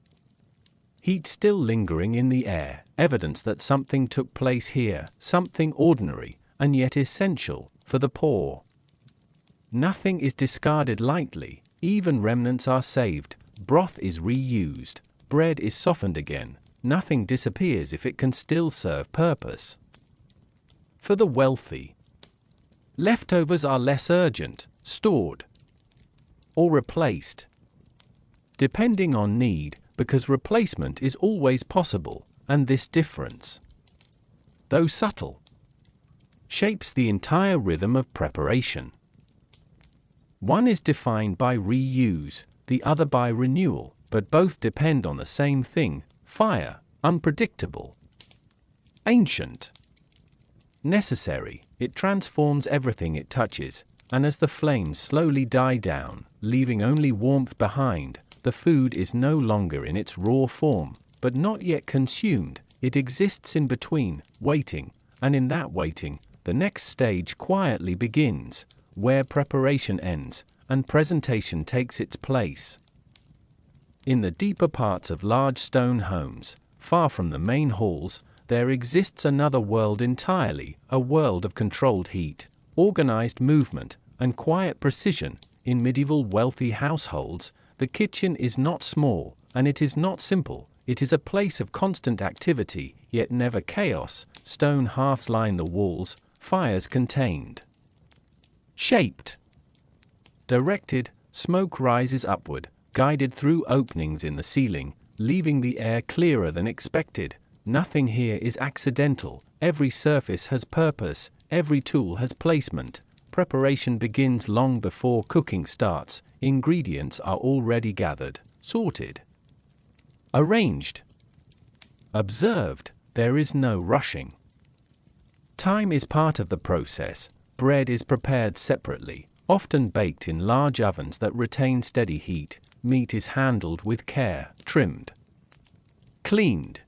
Heat still lingering in the air, evidence that something took place here, something ordinary, and yet essential, for the poor. Nothing is discarded lightly, even remnants are saved, broth is reused, bread is softened again, nothing disappears if it can still serve purpose. For the wealthy. Leftovers are less urgent, stored, or replaced, depending on need, because replacement is always possible, and this difference, though subtle, shapes the entire rhythm of preparation. One is defined by reuse, the other by renewal, but both depend on the same thing: fire, unpredictable, ancient, necessary. It transforms everything it touches, and as the flames slowly die down, leaving only warmth behind, the food is no longer in its raw form, but not yet consumed. It exists in between, waiting, and in that waiting, the next stage quietly begins, where preparation ends, and presentation takes its place. In the deeper parts of large stone homes, far from the main halls, there exists another world entirely, a world of controlled heat, organized movement, and quiet precision. In medieval wealthy households, the kitchen is not small, and it is not simple. It is a place of constant activity, yet never chaos. Stone hearths line the walls, fires contained, shaped, directed, smoke rises upward, guided through openings in the ceiling, leaving the air clearer than expected. Nothing here is accidental, every surface has purpose, every tool has placement. Preparation begins long before cooking starts, ingredients are already gathered, sorted, arranged, observed. There is no rushing. Time is part of the process. Bread is prepared separately, often baked in large ovens that retain steady heat. Meat is handled with care, trimmed, cleaned,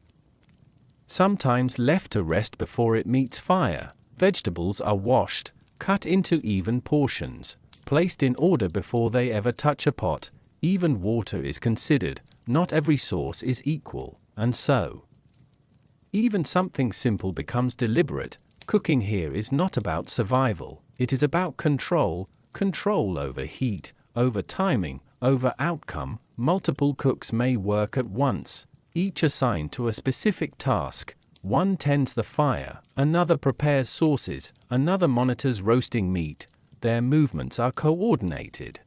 sometimes left to rest before it meets fire. Vegetables are washed, cut into even portions, placed in order before they ever touch a pot. Even water is considered, not every source is equal, and so even something simple becomes deliberate. Cooking here is not about survival, it is about control, control over heat, over timing, over outcome. Multiple cooks may work at once, each assigned to a specific task. One tends the fire, another prepares sauces, another monitors roasting meat. Their movements are coordinated,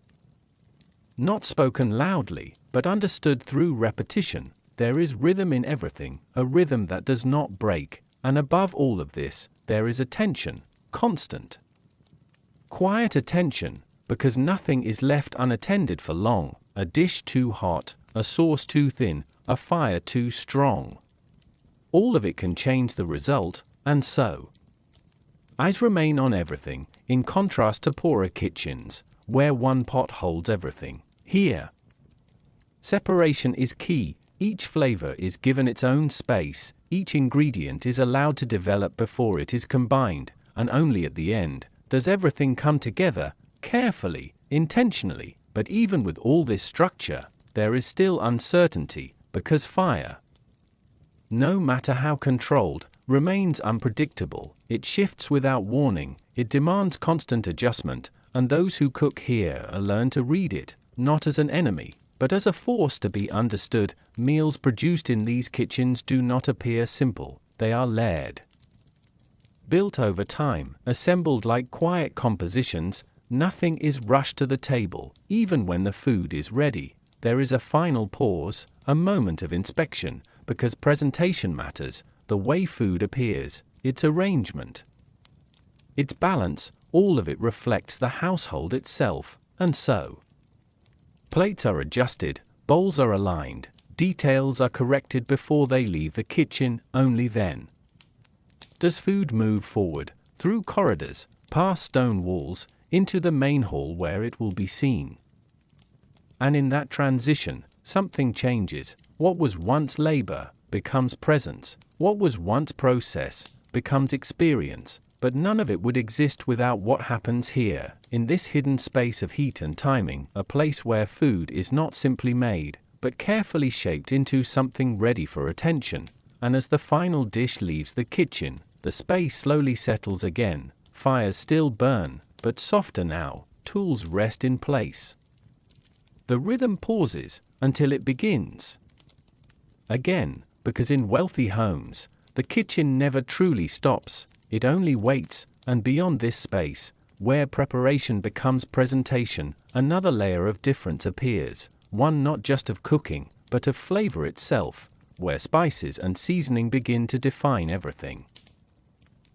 not spoken loudly, but understood through repetition. There is rhythm in everything, a rhythm that does not break, and above all of this, there is attention, constant, quiet attention, because nothing is left unattended for long. A dish too hot, a sauce too thin, a fire too strong. All of it can change the result, and so eyes remain on everything, in contrast to poorer kitchens, where one pot holds everything. Here, separation is key. Each flavor is given its own space, each ingredient is allowed to develop before it is combined, and only at the end does everything come together, carefully, intentionally. But even with all this structure, there is still uncertainty, because fire, no matter how controlled, remains unpredictable. It shifts without warning, it demands constant adjustment, and those who cook here learn to read it, not as an enemy, but as a force to be understood. Meals produced in these kitchens do not appear simple, they are layered, built over time, assembled like quiet compositions. Nothing is rushed to the table. Even when the food is ready, there is a final pause, a moment of inspection, because presentation matters. The way food appears, its arrangement, its balance, all of it reflects the household itself. And so, plates are adjusted, bowls are aligned, details are corrected before they leave the kitchen. Only then does food move forward, through corridors, past stone walls, into the main hall where it will be seen. And in that transition, something changes. What was once labor becomes presence. What was once process becomes experience. but none of it would exist without what happens here, in this hidden space of heat and timing, a place where food is not simply made, but carefully shaped into something ready for attention. And as the final dish leaves the kitchen, the space slowly settles again. Fires still burn, but softer now, tools rest in place. The rhythm pauses until it begins again, because in wealthy homes, the kitchen never truly stops, it only waits, and beyond this space, where preparation becomes presentation, another layer of difference appears, one not just of cooking, but of flavor itself, where spices and seasoning begin to define everything.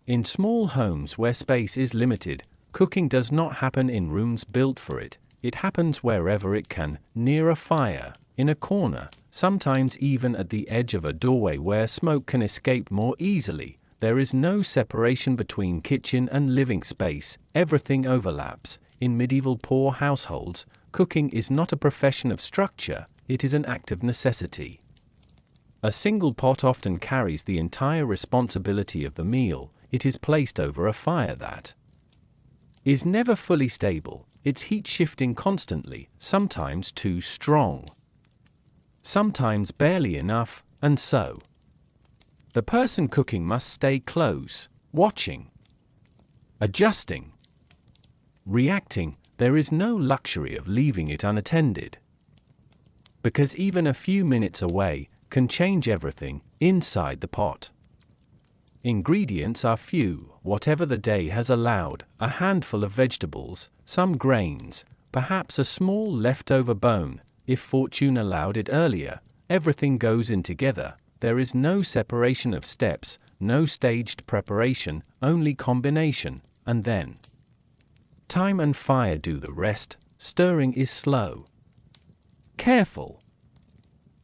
In small homes where space is limited, cooking does not happen in rooms built for it. It happens wherever it can, near a fire, in a corner, sometimes even at the edge of a doorway where smoke can escape more easily. There is no separation between kitchen and living space, everything overlaps. In medieval poor households, cooking is not a profession of structure, it is an act of necessity. A single pot often carries the entire responsibility of the meal. It is placed over a fire that is never fully stable, its heat shifting constantly, sometimes too strong, sometimes barely enough, and so the person cooking must stay close, watching, adjusting, reacting. There is no luxury of leaving it unattended, because even a few minutes away can change everything inside the pot. Ingredients are few, whatever the day has allowed, a handful of vegetables, some grains, perhaps a small leftover bone, if fortune allowed it earlier. Everything goes in together. There is no separation of steps, no staged preparation, only combination, and then time and fire do the rest. Stirring is slow, careful,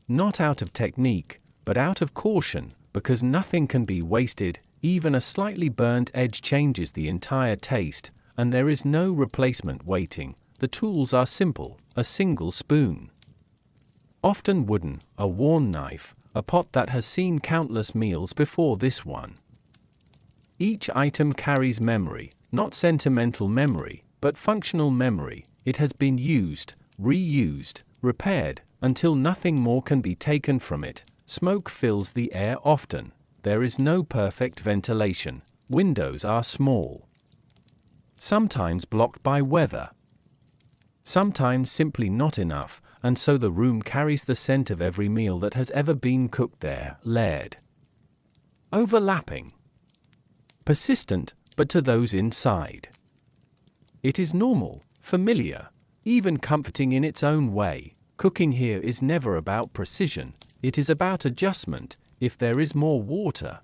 not out of technique, but out of caution, because nothing can be wasted. Even a slightly burnt edge changes the entire taste, and there is no replacement waiting. The tools are simple, a single spoon, often wooden, a worn knife, a pot that has seen countless meals before this one. Each item carries memory, not sentimental memory, but functional memory. It has been used, reused, repaired, until nothing more can be taken from it. Smoke fills the air often. There is no perfect ventilation. Windows are small, sometimes blocked by weather, sometimes simply not enough, and so the room carries the scent of every meal that has ever been cooked there, layered, overlapping, persistent, but to those inside, it is normal, familiar, even comforting in its own way. Cooking here is never about precision, it is about adjustment. If there is more water,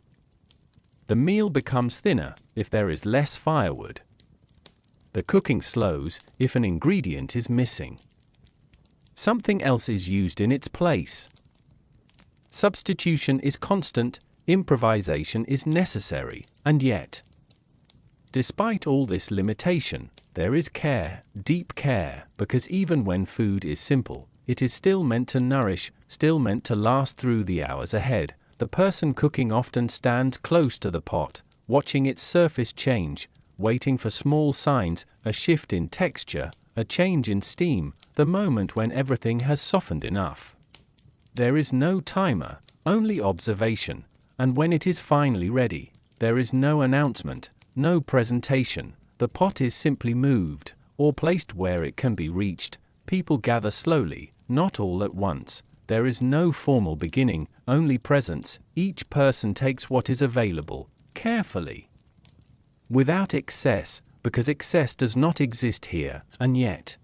the meal becomes thinner. If there is less firewood, the cooking slows. If an ingredient is missing, something else is used in its place. Substitution is constant, improvisation is necessary, and yet, despite all this limitation, there is care, deep care, because even when food is simple, it is still meant to nourish, still meant to last through the hours ahead. The person cooking often stands close to the pot, watching its surface change, waiting for small signs, a shift in texture, a change in steam, the moment when everything has softened enough. There is no timer, only observation, and when it is finally ready, there is no announcement, no presentation. The pot is simply moved, or placed where it can be reached. People gather slowly, not all at once. There is no formal beginning, only presence. Each person takes what is available, carefully, without excess, because excess does not exist here, and yet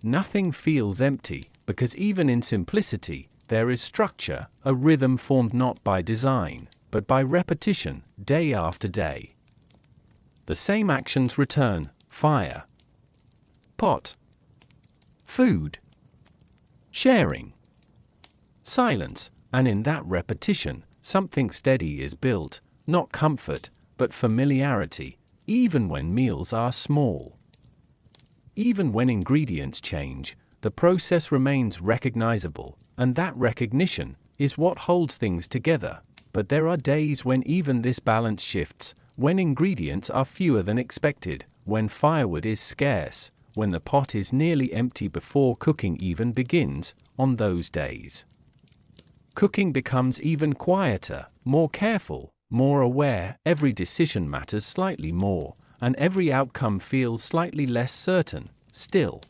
nothing feels empty, because even in simplicity, there is structure, a rhythm formed not by design, but by repetition, day after day. The same actions return: fire, pot, food, sharing, silence, and in that repetition, something steady is built, not comfort, but familiarity, even when meals are small. Even when ingredients change, the process remains recognizable, and that recognition is what holds things together. But there are days when even this balance shifts, when ingredients are fewer than expected, when firewood is scarce, when the pot is nearly empty before cooking even begins. On those days, cooking becomes even quieter, more careful, more aware. Every decision matters slightly more, and every outcome feels slightly less certain. Still,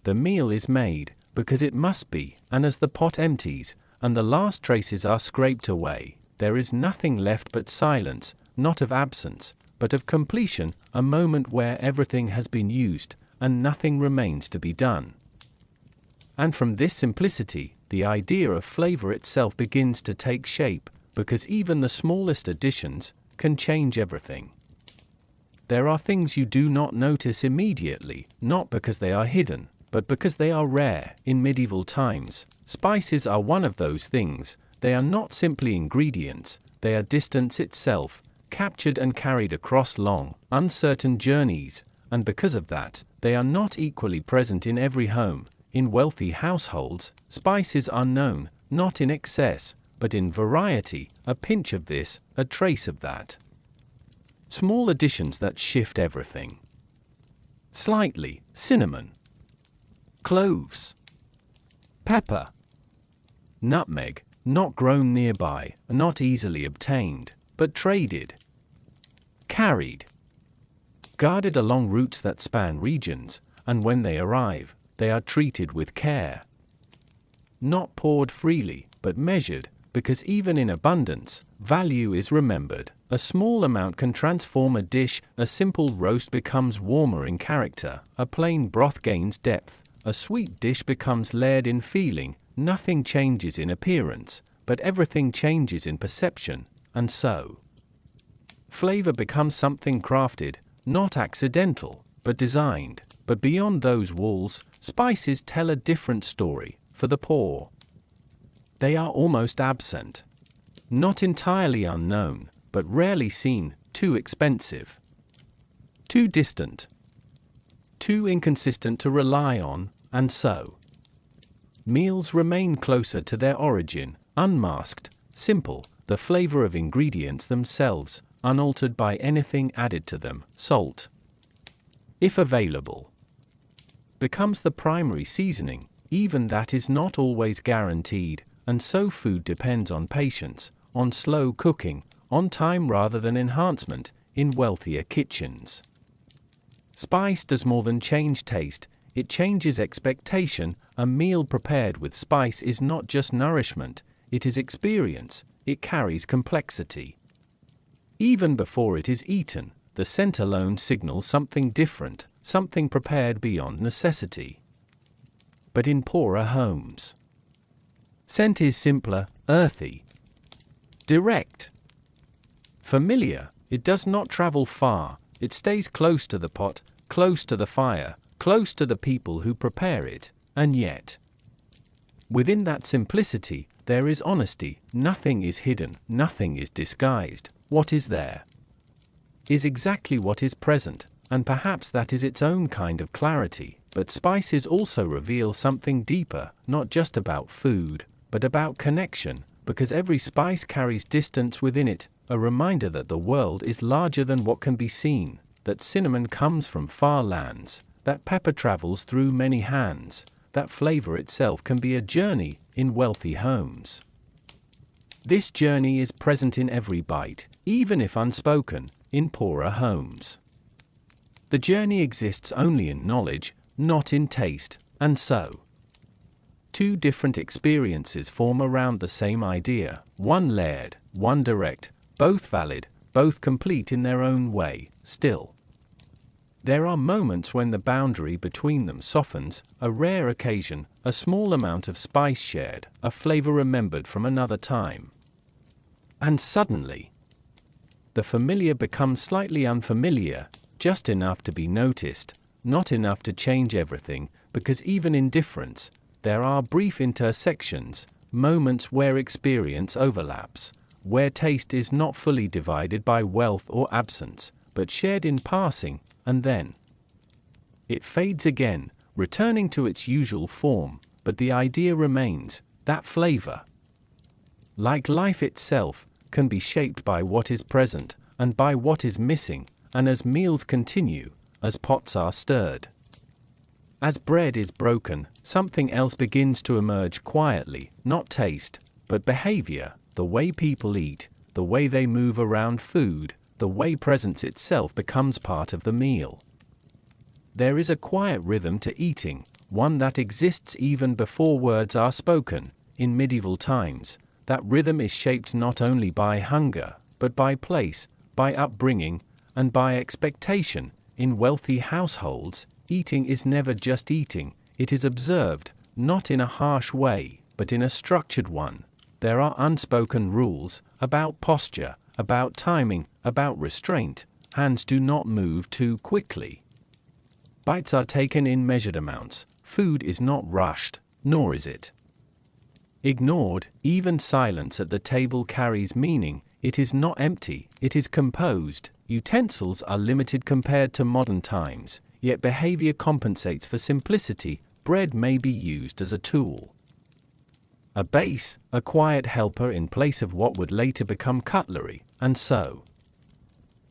the meal is made, because it must be, and as the pot empties, and the last traces are scraped away, there is nothing left but silence, not of absence, but of completion, a moment where everything has been used, and nothing remains to be done. And from this simplicity, the idea of flavor itself begins to take shape, because even the smallest additions can change everything. There are things you do not notice immediately, not because they are hidden, but because they are rare. In medieval times, spices are one of those things. They are not simply ingredients, they are distance itself, captured and carried across long, uncertain journeys, and because of that, they are not equally present in every home. In wealthy households, spices are known, not in excess, but in variety, a pinch of this, a trace of that. Small additions that shift everything. Slightly: cinnamon, cloves, pepper, nutmeg, not grown nearby, not easily obtained, but traded, carried, guarded along routes that span regions, and when they arrive, they are treated with care. Not poured freely, but measured, because even in abundance, value is remembered. A small amount can transform a dish. A simple roast becomes warmer in character, a plain broth gains depth, a sweet dish becomes layered in feeling. Nothing changes in appearance, but everything changes in perception, and so flavor becomes something crafted, not accidental, but designed. But beyond those walls, spices tell a different story. For the poor, they are almost absent. Not entirely unknown, but rarely seen, too expensive, too distant, too inconsistent to rely on, and so meals remain closer to their origin, unmasked, simple, the flavor of ingredients themselves, unaltered by anything added to them. Salt, if available, becomes the primary seasoning. Even that is not always guaranteed, and so food depends on patience, on slow cooking, on time rather than enhancement. In wealthier kitchens, spice does more than change taste, it changes expectation. A meal prepared with spice is not just nourishment, it is experience, it carries complexity. Even before it is eaten, the scent alone signals something different, something prepared beyond necessity. But in poorer homes, scent is simpler, earthy, direct, familiar. It does not travel far, it stays close to the pot, close to the fire, close to the people who prepare it. And yet, within that simplicity, there is honesty. Nothing is hidden, nothing is disguised. What is there is exactly what is present, and perhaps that is its own kind of clarity. But spices also reveal something deeper, not just about food, but about connection, because every spice carries distance within it, a reminder that the world is larger than what can be seen, that cinnamon comes from far lands, that pepper travels through many hands, that flavor itself can be a journey in wealthy homes. This journey is present in every bite, even if unspoken, in poorer homes. The journey exists only in knowledge, not in taste, and so two different experiences form around the same idea, one layered, one direct, both valid, both complete in their own way. Still, there are moments when the boundary between them softens, a rare occasion, a small amount of spice shared, a flavor remembered from another time. And suddenly, the familiar becomes slightly unfamiliar, just enough to be noticed, not enough to change everything, because even in difference, there are brief intersections, moments where experience overlaps, where taste is not fully divided by wealth or absence, but shared in passing, and then it fades again, returning to its usual form, but the idea remains, that flavor, like life itself, can be shaped by what is present, and by what is missing, and as meals continue, as pots are stirred. As bread is broken, something else begins to emerge quietly, not taste, but behavior, the way people eat, the way they move around food, the way presence itself becomes part of the meal. There is a quiet rhythm to eating, one that exists even before words are spoken. In medieval times, that rhythm is shaped not only by hunger, but by place, by upbringing, and by expectation. In wealthy households, eating is never just eating, it is observed, not in a harsh way, but in a structured one. There are unspoken rules about posture, about timing, about restraint. Hands do not move too quickly. Bites are taken in measured amounts. Food is not rushed, nor is it ignored. Even silence at the table carries meaning. It is not empty, it is composed. Utensils are limited compared to modern times, yet behavior compensates for simplicity. Bread may be used as a tool, a base, a quiet helper in place of what would later become cutlery, and so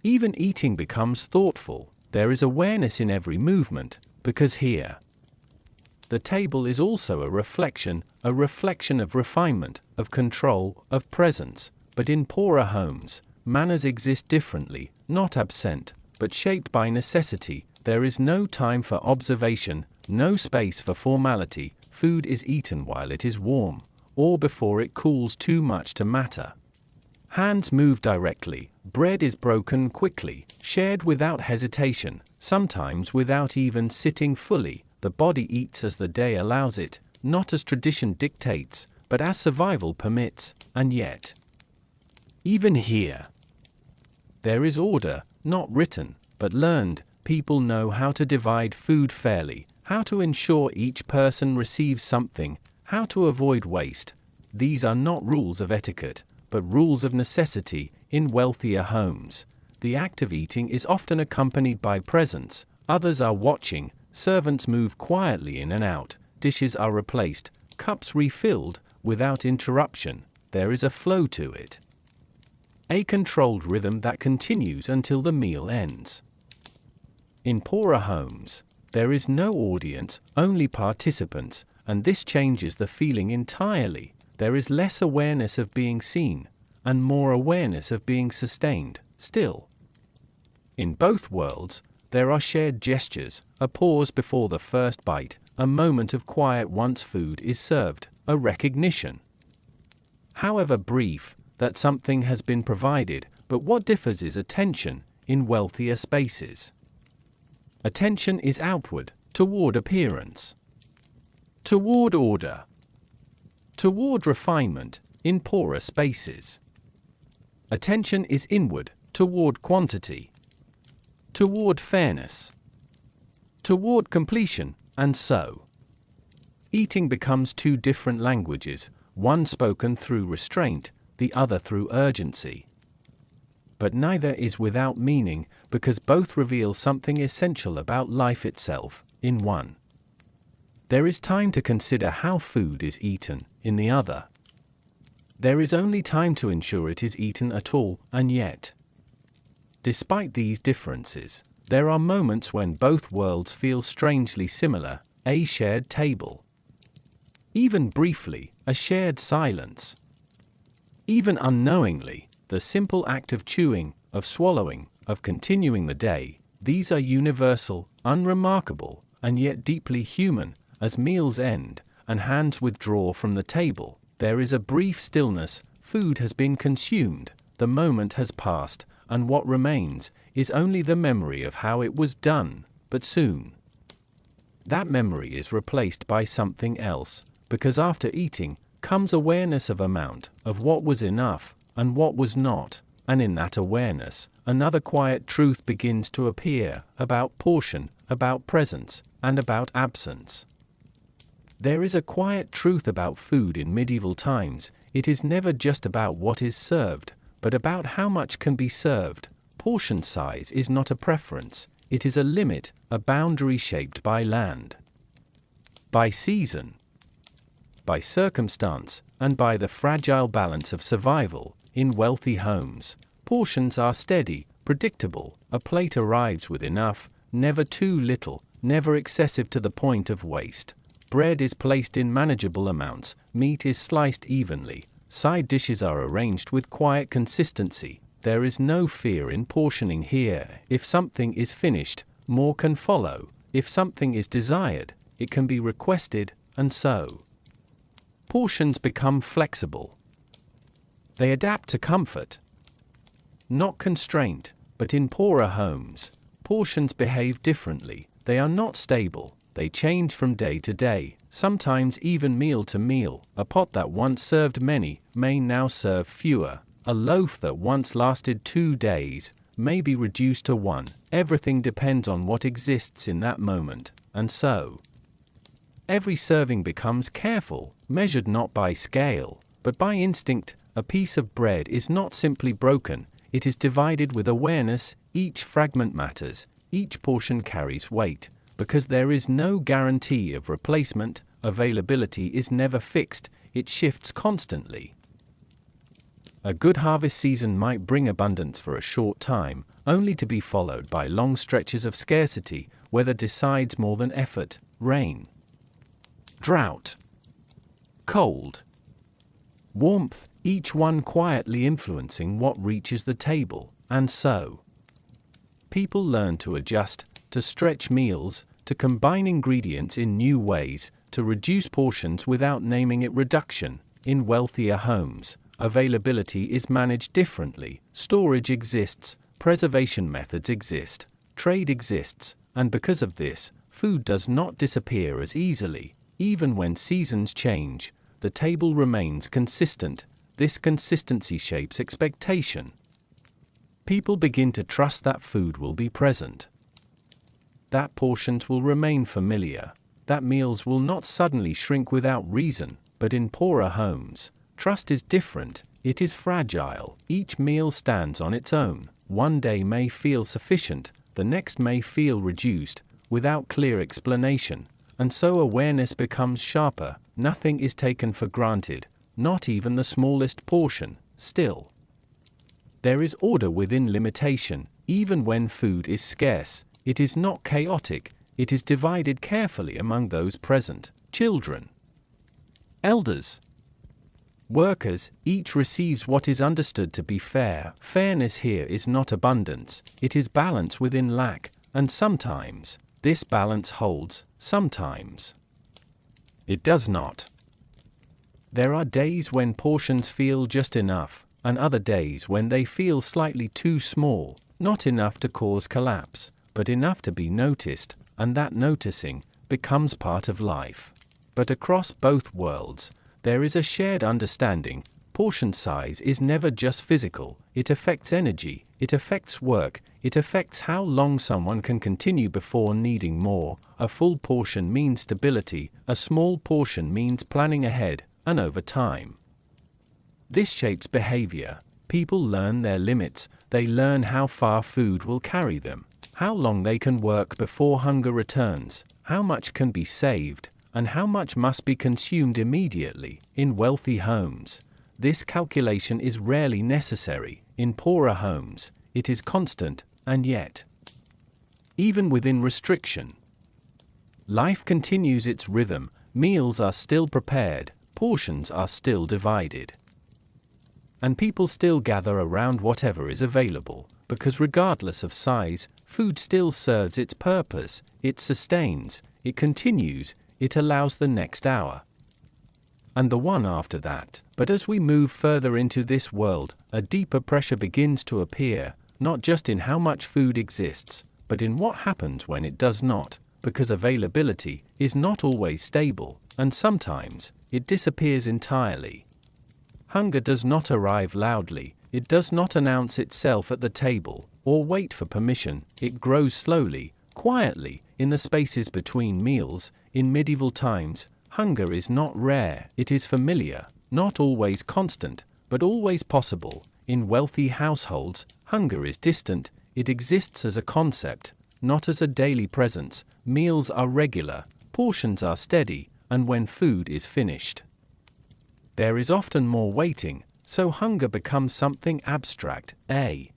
even eating becomes thoughtful. There is awareness in every movement, because here the table is also a reflection of refinement, of control, of presence. But in poorer homes, manners exist differently, not absent, but shaped by necessity. There is no time for observation, no space for formality. Food is eaten while it is warm, or before it cools too much to matter. Hands move directly, bread is broken quickly, shared without hesitation, sometimes without even sitting fully. The body eats as the day allows it, not as tradition dictates, but as survival permits. And yet, even here, there is order, not written, but learned. People know how to divide food fairly, how to ensure each person receives something, how to avoid waste. These are not rules of etiquette, but rules of necessity. In wealthier homes, the act of eating is often accompanied by presence. Others are watching, servants move quietly in and out, dishes are replaced, cups refilled, without interruption. There is a flow to it, a controlled rhythm that continues until the meal ends. In poorer homes, there is no audience, only participants, and this changes the feeling entirely. There is less awareness of being seen, and more awareness of being sustained. Still, in both worlds, there are shared gestures, a pause before the first bite, a moment of quiet once food is served, a recognition, however brief, that something has been provided. But what differs is attention. In wealthier spaces, attention is outward, toward appearance, toward order, toward refinement. In poorer spaces, attention is inward, toward quantity, toward fairness, toward completion. And so, eating becomes two different languages, one spoken through restraint, the other through urgency. But neither is without meaning, because both reveal something essential about life itself. In one, there is time to consider how food is eaten. In the other, there is only time to ensure it is eaten at all. And yet, despite these differences, there are moments when both worlds feel strangely similar. A shared table, even briefly, a shared silence, even unknowingly, the simple act of chewing, of swallowing, of continuing the day. These are universal, unremarkable, and yet deeply human. As meals end, and hands withdraw from the table, there is a brief stillness. Food has been consumed, the moment has passed, and what remains is only the memory of how it was done. But soon, that memory is replaced by something else, because after eating comes awareness of amount, of what was enough, and what was not. And in that awareness, another quiet truth begins to appear, about portion, about presence, and about absence. There is a quiet truth about food in medieval times. It is never just about what is served, but about how much can be served. Portion size is not a preference, it is a limit, a boundary shaped by land, by season, by circumstance, and by the fragile balance of survival. In wealthy homes, Portions are steady, predictable, a plate arrives with enough, never too little, never excessive to the point of waste. Bread is placed in manageable amounts, meat is sliced evenly, side dishes are arranged with quiet consistency. There is no fear in portioning here. If something is finished, more can follow. If something is desired, it can be requested, and so. Portions become flexible. They adapt to comfort, not constraint. But in poorer homes, portions behave differently. They are not stable. They change from day to day, sometimes even meal to meal. A pot that once served many may now serve fewer. A loaf that once lasted 2 days may be reduced to 1. Everything depends on what exists in that moment, and so. Every serving becomes careful, measured not by scale, but by instinct. A piece of bread is not simply broken, it is divided with awareness. Each fragment matters, each portion carries weight, because there is no guarantee of replacement. Availability is never fixed, it shifts constantly. A good harvest season might bring abundance for a short time, only to be followed by long stretches of scarcity. Weather decides more than effort. Rain, drought, cold, warmth, each one quietly influencing what reaches the table, and so. People learn to adjust, to stretch meals, to combine ingredients in new ways, to reduce portions without naming it reduction. In wealthier homes, availability is managed differently. Storage exists, preservation methods exist, trade exists, and because of this, food does not disappear as easily. Even when seasons change, the table remains consistent. This consistency shapes expectation. People begin to trust that food will be present, that portions will remain familiar, that meals will not suddenly shrink without reason. But in poorer homes, trust is different. It is fragile. Each meal stands on its own. One day may feel sufficient, the next may feel reduced, without clear explanation, and so awareness becomes sharper. Nothing is taken for granted, not even the smallest portion. Still, there is order within limitation. Even when food is scarce, it is not chaotic, it is divided carefully among those present. Children, elders, workers, each receives what is understood to be fair. Fairness here is not abundance, it is balance within lack, and sometimes this balance holds, sometimes it does not. There are days when portions feel just enough, and other days when they feel slightly too small, not enough to cause collapse, but enough to be noticed, and that noticing becomes part of life. But across both worlds, there is a shared understanding. Portion size is never just physical, it affects energy, it affects work, it affects how long someone can continue before needing more. A full portion means stability, a small portion means planning ahead, and over time. This shapes behavior. People learn their limits, they learn how far food will carry them, how long they can work before hunger returns, how much can be saved, and how much must be consumed immediately. In wealthy homes, this calculation is rarely necessary. In poorer homes, it is constant, and yet, even within restriction, life continues its rhythm. Meals are still prepared, portions are still divided, and people still gather around whatever is available, because regardless of size, food still serves its purpose. It sustains, it continues, it allows the next hour, and the one after that. But as we move further into this world, a deeper pressure begins to appear, not just in how much food exists, but in what happens when it does not, because availability is not always stable, and sometimes it disappears entirely. Hunger does not arrive loudly, it does not announce itself at the table, or wait for permission. It grows slowly, quietly, in the spaces between meals. In medieval times, hunger is not rare, it is familiar, not always constant, but always possible. In wealthy households, hunger is distant, it exists as a concept, not as a daily presence. Meals are regular, portions are steady, and when food is finished, there is often more waiting, So hunger becomes something abstract, a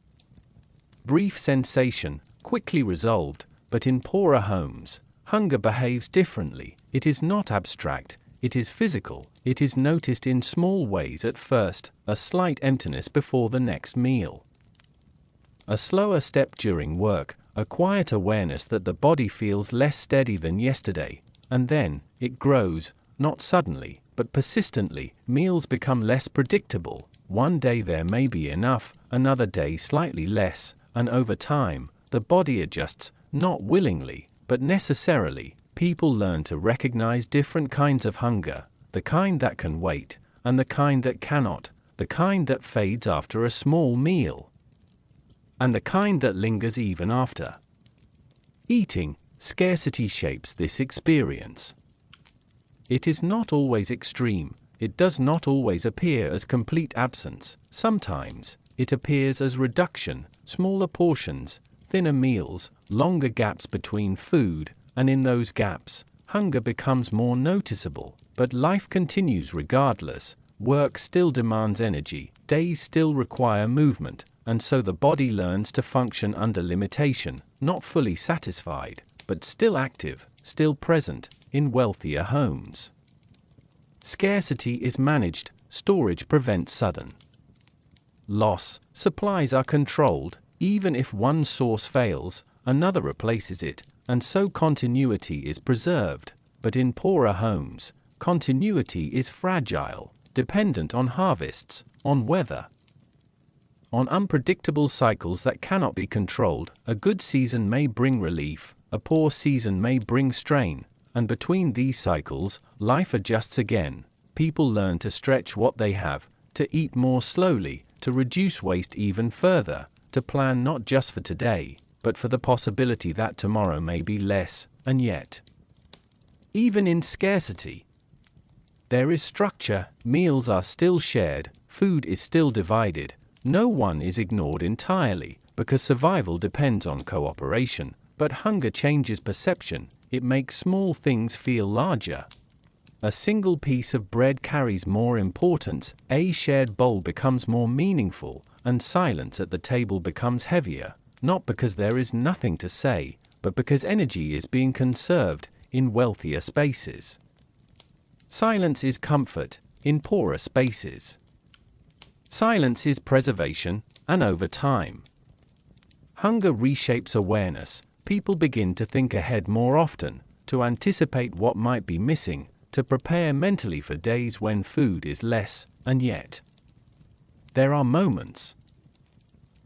brief sensation, quickly resolved, but in poorer homes, hunger behaves differently. It is not abstract, it is physical, it is noticed in small ways at first, a slight emptiness before the next meal, a slower step during work, a quiet awareness that the body feels less steady than yesterday, and then, it grows, not suddenly, but persistently. Meals become less predictable. One day there may be enough, another day slightly less, and over time, the body adjusts, not willingly, but necessarily. People learn to recognize different kinds of hunger, the kind that can wait, and the kind that cannot, the kind that fades after a small meal, and the kind that lingers even after. Eating, scarcity shapes this experience. It is not always extreme, it does not always appear as complete absence. Sometimes, it appears as reduction, smaller portions, thinner meals, longer gaps between food, and in those gaps, hunger becomes more noticeable. But life continues regardless. Work still demands energy, days still require movement, and so the body learns to function under limitation, not fully satisfied, but still active, still present, in wealthier homes. Scarcity is managed, storage prevents sudden loss, supplies are controlled. Even if one source fails, another replaces it, and so continuity is preserved. But in poorer homes, continuity is fragile, dependent on harvests, on weather, on unpredictable cycles that cannot be controlled. A good season may bring relief, a poor season may bring strain, and between these cycles, life adjusts again. People learn to stretch what they have, to eat more slowly, to reduce waste even further, to plan not just for today, but for the possibility that tomorrow may be less. And yet, even in scarcity, there is structure. Meals are still shared, food is still divided, no one is ignored entirely, because survival depends on cooperation. But hunger changes perception, it makes small things feel larger. A single piece of bread carries more importance, a shared bowl becomes more meaningful, and silence at the table becomes heavier, not because there is nothing to say, but because energy is being conserved in wealthier spaces. Silence is comfort in poorer spaces. Silence is preservation, and over time, hunger reshapes awareness. People begin to think ahead more often, to anticipate what might be missing, to prepare mentally for days when food is less. And yet, there are moments,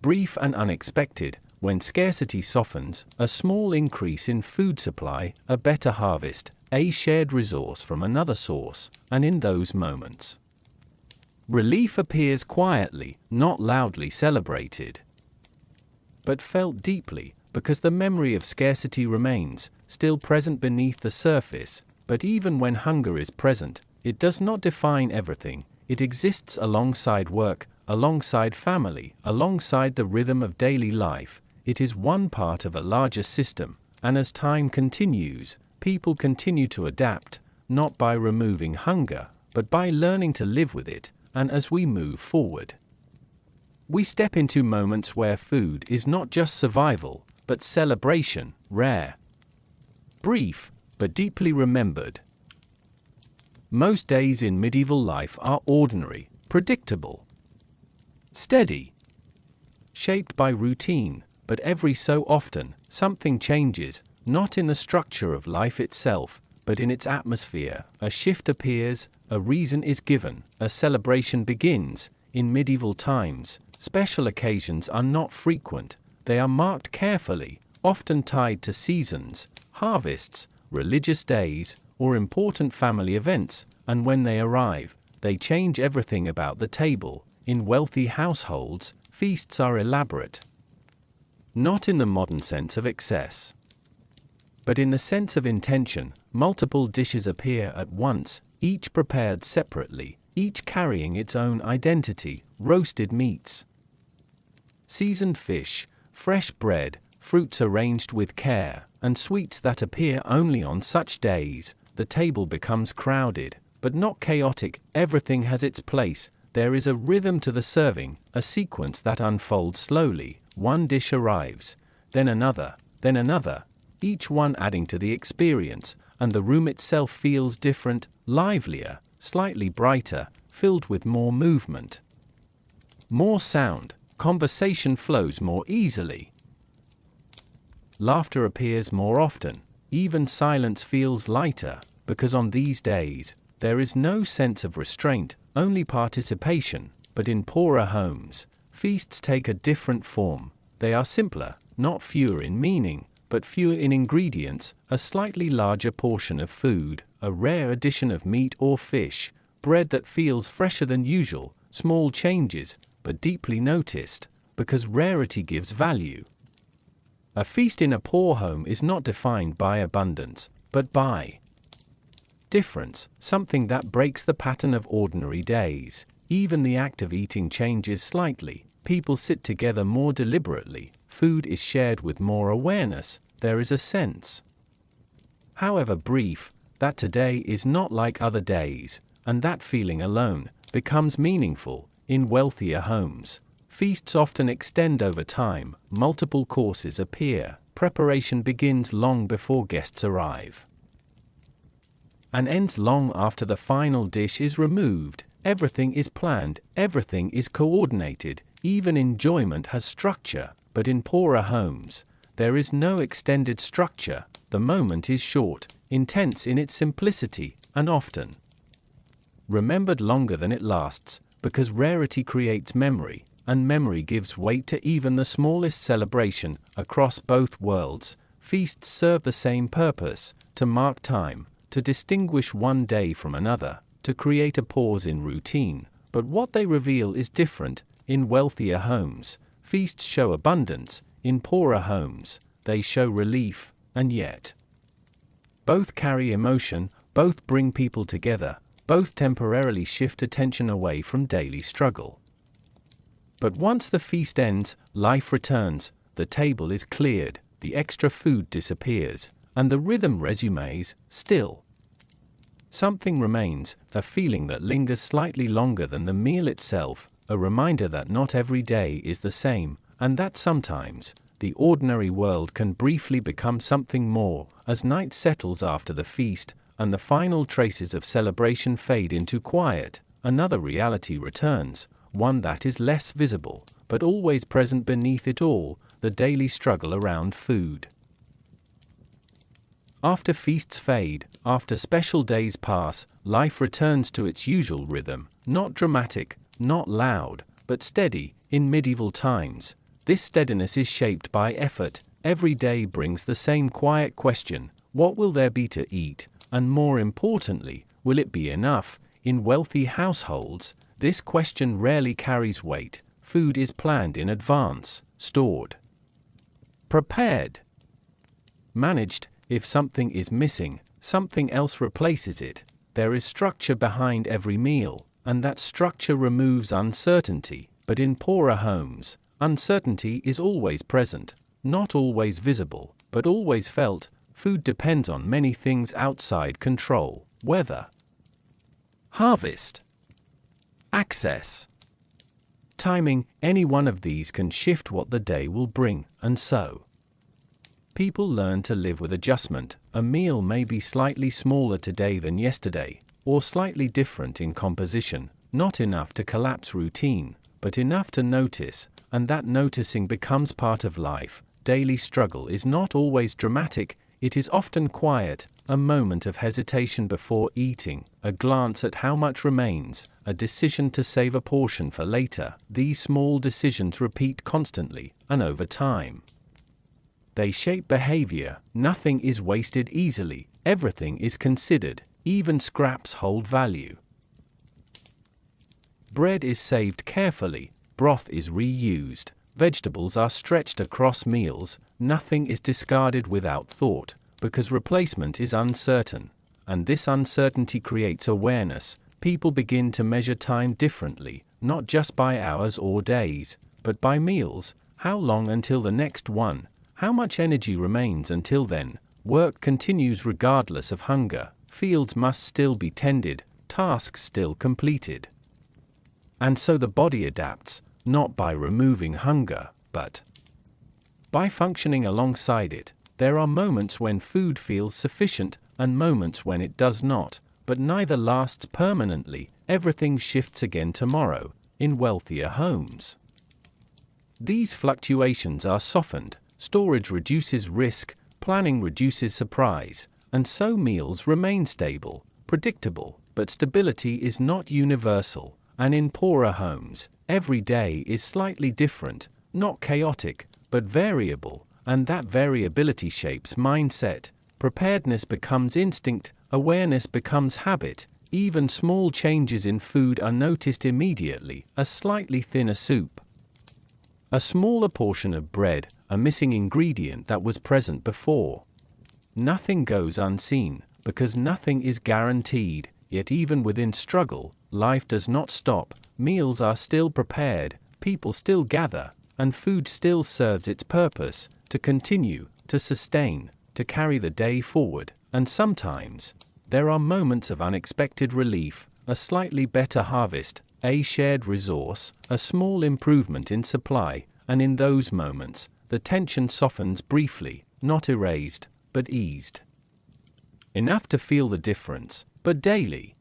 brief and unexpected, when scarcity softens, a small increase in food supply, a better harvest, a shared resource from another source, and in those moments, relief appears quietly, not loudly celebrated, but felt deeply, because the memory of scarcity remains, still present beneath the surface. But even when hunger is present, it does not define everything. It exists alongside work, alongside family, alongside the rhythm of daily life. It is one part of a larger system, and as time continues, people continue to adapt, not by removing hunger, but by learning to live with it. And as we move forward, we step into moments where food is not just survival, but celebration, rare, brief, but deeply remembered. Most days in medieval life are ordinary, predictable, steady, shaped by routine, but every so often, something changes, not in the structure of life itself, but in its atmosphere. A shift appears, a reason is given, a celebration begins. In medieval times, special occasions are not frequent, they are marked carefully, often tied to seasons, harvests, religious days, or important family events, and when they arrive, they change everything about the table. In wealthy households, feasts are elaborate, not in the modern sense of excess, but in the sense of intention. Multiple dishes appear at once, each prepared separately, each carrying its own identity. Roasted meats, seasoned fish, fresh bread, fruits arranged with care, and sweets that appear only on such days. The table becomes crowded, but not chaotic. Everything has its place, There is a rhythm to the serving, a sequence that unfolds slowly. One dish arrives, then another, each one adding to the experience, and the room itself feels different, livelier, slightly brighter, filled with more movement. More sound, conversation flows more easily. Laughter appears more often, even silence feels lighter, because on these days, there is no sense of restraint, only participation. But in poorer homes, feasts take a different form. They are simpler, not fewer in meaning, but fewer in ingredients, a slightly larger portion of food, a rare addition of meat or fish, bread that feels fresher than usual, small changes, but deeply noticed, because rarity gives value. A feast in a poor home is not defined by abundance, but by difference, something that breaks the pattern of ordinary days. Even the act of eating changes slightly. People sit together more deliberately, food is shared with more awareness, there is a sense, however brief, that today is not like other days, and that feeling alone becomes meaningful. In wealthier homes, feasts often extend over time, multiple courses appear, preparation begins long before guests arrive, and ends long after the final dish is removed. Everything is planned, everything is coordinated, even enjoyment has structure. But in poorer homes, there is no extended structure. The moment is short, intense in its simplicity, and often remembered longer than it lasts, because rarity creates memory, and memory gives weight to even the smallest celebration. Across both worlds, feasts serve the same purpose: to mark time, to distinguish one day from another, to create a pause in routine. But what they reveal is different. In wealthier homes, feasts show abundance. In poorer homes, they show relief. And yet, both carry emotion, both bring people together, both temporarily shift attention away from daily struggle. But once the feast ends, life returns, the table is cleared, the extra food disappears, and the rhythm resumes. Still, something remains, a feeling that lingers slightly longer than the meal itself, a reminder that not every day is the same, and that sometimes, the ordinary world can briefly become something more. As night settles after the feast, and the final traces of celebration fade into quiet, another reality returns, one that is less visible, but always present beneath it all: the daily struggle around food. After feasts fade, after special days pass, life returns to its usual rhythm, not dramatic, not loud, but steady. In medieval times, this steadiness is shaped by effort. Every day brings the same quiet question: what will there be to eat? And more importantly, will it be enough? In wealthy households, this question rarely carries weight. Food is planned in advance, stored, prepared, managed. If something is missing, something else replaces it. There is structure behind every meal, and that structure removes uncertainty. But in poorer homes, uncertainty is always present, not always visible, but always felt. Food depends on many things outside control: weather, harvest, access, timing. Any one of these can shift what the day will bring, and so people learn to live with adjustment. A meal may be slightly smaller today than yesterday, or slightly different in composition, not enough to collapse routine, but enough to notice, and that noticing becomes part of life. Daily struggle is not always dramatic, it is often quiet: a moment of hesitation before eating, a glance at how much remains, a decision to save a portion for later. These small decisions repeat constantly, and over time, they shape behavior. Nothing is wasted easily, everything is considered, even scraps hold value. Bread is saved carefully, broth is reused, vegetables are stretched across meals, nothing is discarded without thought, because replacement is uncertain, and this uncertainty creates awareness. People begin to measure time differently, not just by hours or days, but by meals. How long until the next one? How much energy remains until then? Work continues regardless of hunger, fields must still be tended, tasks still completed. And so the body adapts, not by removing hunger, but by functioning alongside it. There are moments when food feels sufficient, and moments when it does not, but neither lasts permanently. Everything shifts again tomorrow, in wealthier homes. These fluctuations are softened, storage reduces risk, planning reduces surprise, and so meals remain stable, predictable, but stability is not universal, and in poorer homes, every day is slightly different, not chaotic, but variable, and that variability shapes mindset. Preparedness becomes instinct, awareness becomes habit. Even small changes in food are noticed immediately: a slightly thinner soup, a smaller portion of bread, a missing ingredient that was present before. Nothing goes unseen, because nothing is guaranteed, yet even within struggle, life does not stop. Meals are still prepared, people still gather, and food still serves its purpose: to continue, to sustain, to carry the day forward. And sometimes, there are moments of unexpected relief: a slightly better harvest, a shared resource, a small improvement in supply, and in those moments, the tension softens briefly, not erased, but eased. Enough to feel the difference, but daily.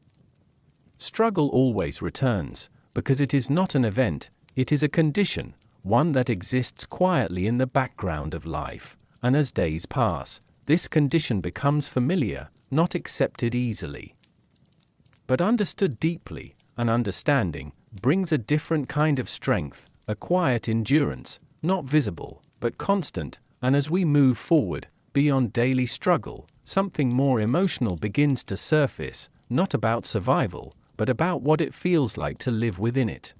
Struggle always returns, because it is not an event, it is a condition, one that exists quietly in the background of life, and as days pass, this condition becomes familiar, not accepted easily, but understood deeply. An understanding brings a different kind of strength, a quiet endurance, not visible, but constant, and as we move forward, beyond daily struggle, something more emotional begins to surface, not about survival, but about what it feels like to live within it.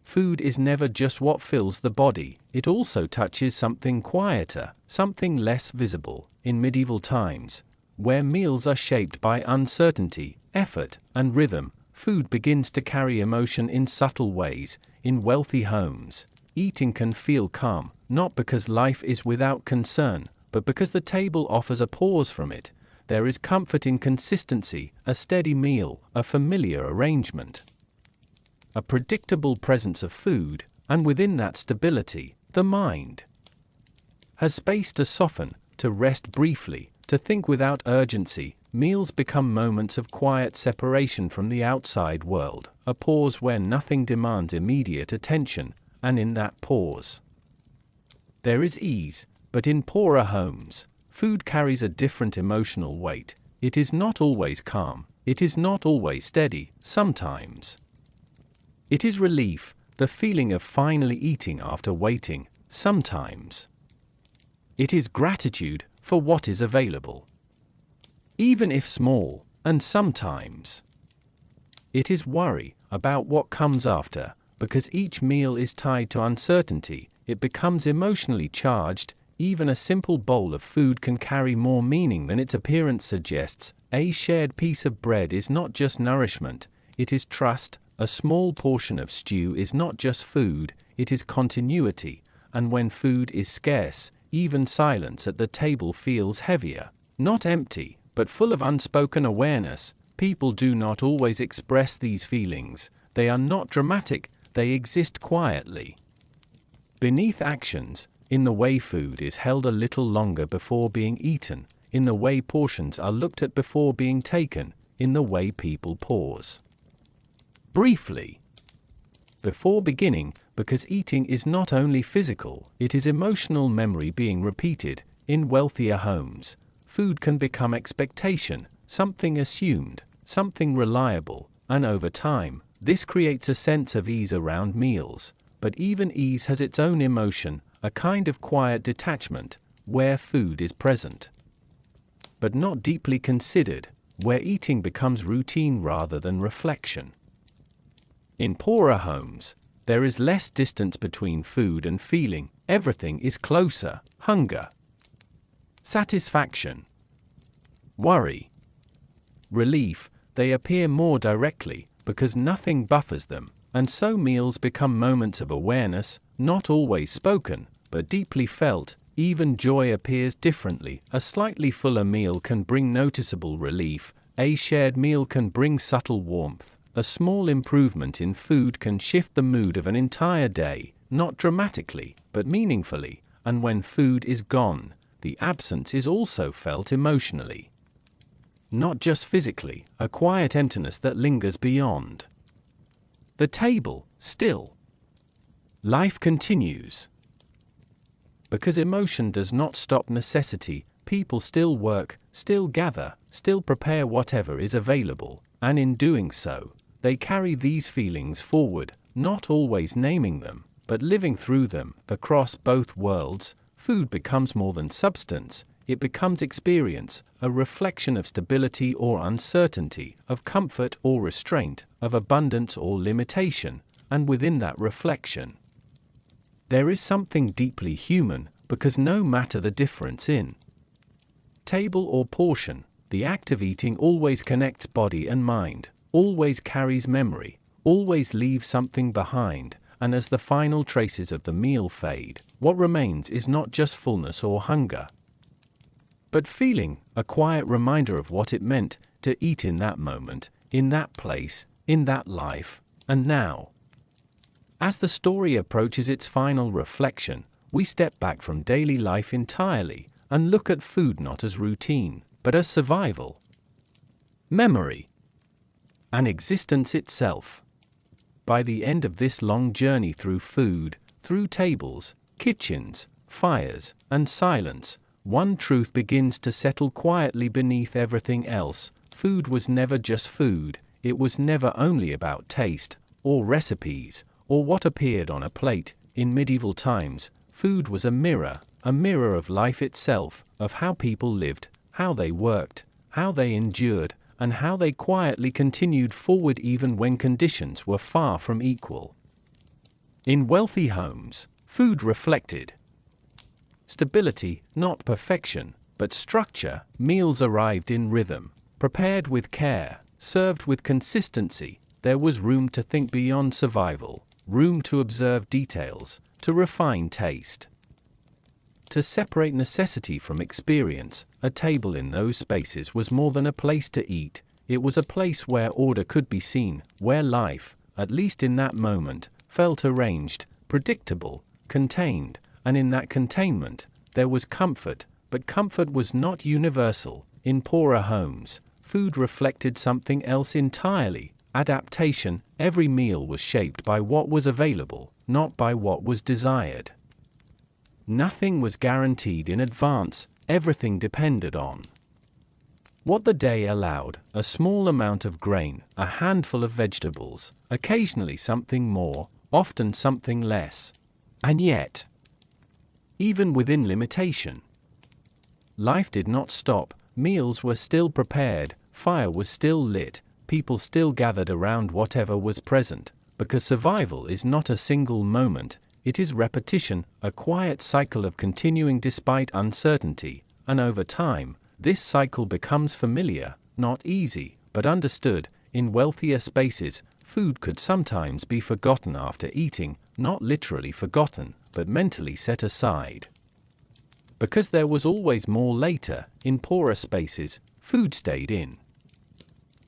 Food is never just what fills the body, it also touches something quieter, something less visible. In medieval times, where meals are shaped by uncertainty, effort, and rhythm, food begins to carry emotion in subtle ways. In wealthy homes, eating can feel calm, not because life is without concern, but because the table offers a pause from it. There is comfort in consistency, a steady meal, a familiar arrangement, a predictable presence of food, and within that stability, the mind has space to soften, to rest briefly, to think without urgency. Meals become moments of quiet separation from the outside world, a pause where nothing demands immediate attention, and in that pause, there is ease. But in poorer homes, food carries a different emotional weight. It is not always calm, it is not always steady. Sometimes it is relief, the feeling of finally eating after waiting. Sometimes it is gratitude for what is available, even if small, and sometimes it is worry about what comes after. Because each meal is tied to uncertainty, it becomes emotionally charged. Even a simple bowl of food can carry more meaning than its appearance suggests. A shared piece of bread is not just nourishment, it is trust. A small portion of stew is not just food, it is continuity. And when food is scarce, even silence at the table feels heavier, not empty, but full of unspoken awareness. People do not always express these feelings. They are not dramatic, they exist quietly beneath actions, in the way food is held a little longer before being eaten, in the way portions are looked at before being taken, in the way people pause briefly before beginning, because eating is not only physical, it is emotional memory being repeated. In wealthier homes, food can become expectation, something assumed, something reliable, and over time, this creates a sense of ease around meals. But even ease has its own emotion, a kind of quiet detachment, where food is present, but not deeply considered, where eating becomes routine rather than reflection. In poorer homes, there is less distance between food and feeling. Everything is closer: hunger, satisfaction, worry, relief. They appear more directly, because nothing buffers them, and so meals become moments of awareness, not always spoken, but deeply felt. Even joy appears differently. A slightly fuller meal can bring noticeable relief, a shared meal can bring subtle warmth, A small improvement in food can shift the mood of an entire day, not dramatically, but meaningfully, and when food is gone, the absence is also felt emotionally. Not just physically, a quiet emptiness that lingers beyond the table, still. Life continues. Because emotion does not stop necessity, people still work, still gather, still prepare whatever is available, and in doing so, they carry these feelings forward, not always naming them, but living through them. Across both worlds, food becomes more than substance, it becomes experience, a reflection of stability or uncertainty, of comfort or restraint, of abundance or limitation, and within that reflection, there is something deeply human, because no matter the difference in table or portion, the act of eating always connects body and mind, always carries memory, always leaves something behind, and as the final traces of the meal fade, what remains is not just fullness or hunger, but feeling, a quiet reminder of what it meant to eat in that moment, in that place, in that life, and now. As the story approaches its final reflection, we step back from daily life entirely and look at food not as routine, but as survival, memory, and existence itself. By the end of this long journey through food, through tables, kitchens, fires, and silence, one truth begins to settle quietly beneath everything else. Food was never just food, it was never only about taste, or recipes, or what appeared on a plate. In medieval times, food was a mirror of life itself, of how people lived, how they worked, how they endured, and how they quietly continued forward even when conditions were far from equal. In wealthy homes, food reflected stability, not perfection, but structure. Meals arrived in rhythm, prepared with care, served with consistency. There was room to think beyond survival, room to observe details, to refine taste, to separate necessity from experience. A table in those spaces was more than a place to eat, it was a place where order could be seen, where life, at least in that moment, felt arranged, predictable, contained, and in that containment, there was comfort, but comfort was not universal. In poorer homes, food reflected something else entirely, adaptation. Every meal was shaped by what was available, not by what was desired. Nothing was guaranteed in advance, everything depended on what the day allowed: a small amount of grain, a handful of vegetables, occasionally something more, often something less. And yet, even within limitation, life did not stop. Meals were still prepared, fire was still lit, people still gathered around whatever was present, because survival is not a single moment, it is repetition, a quiet cycle of continuing despite uncertainty, and over time, this cycle becomes familiar, not easy, but understood. In wealthier spaces, food could sometimes be forgotten after eating, not literally forgotten, but mentally set aside, because there was always more later. In poorer spaces, food stayed in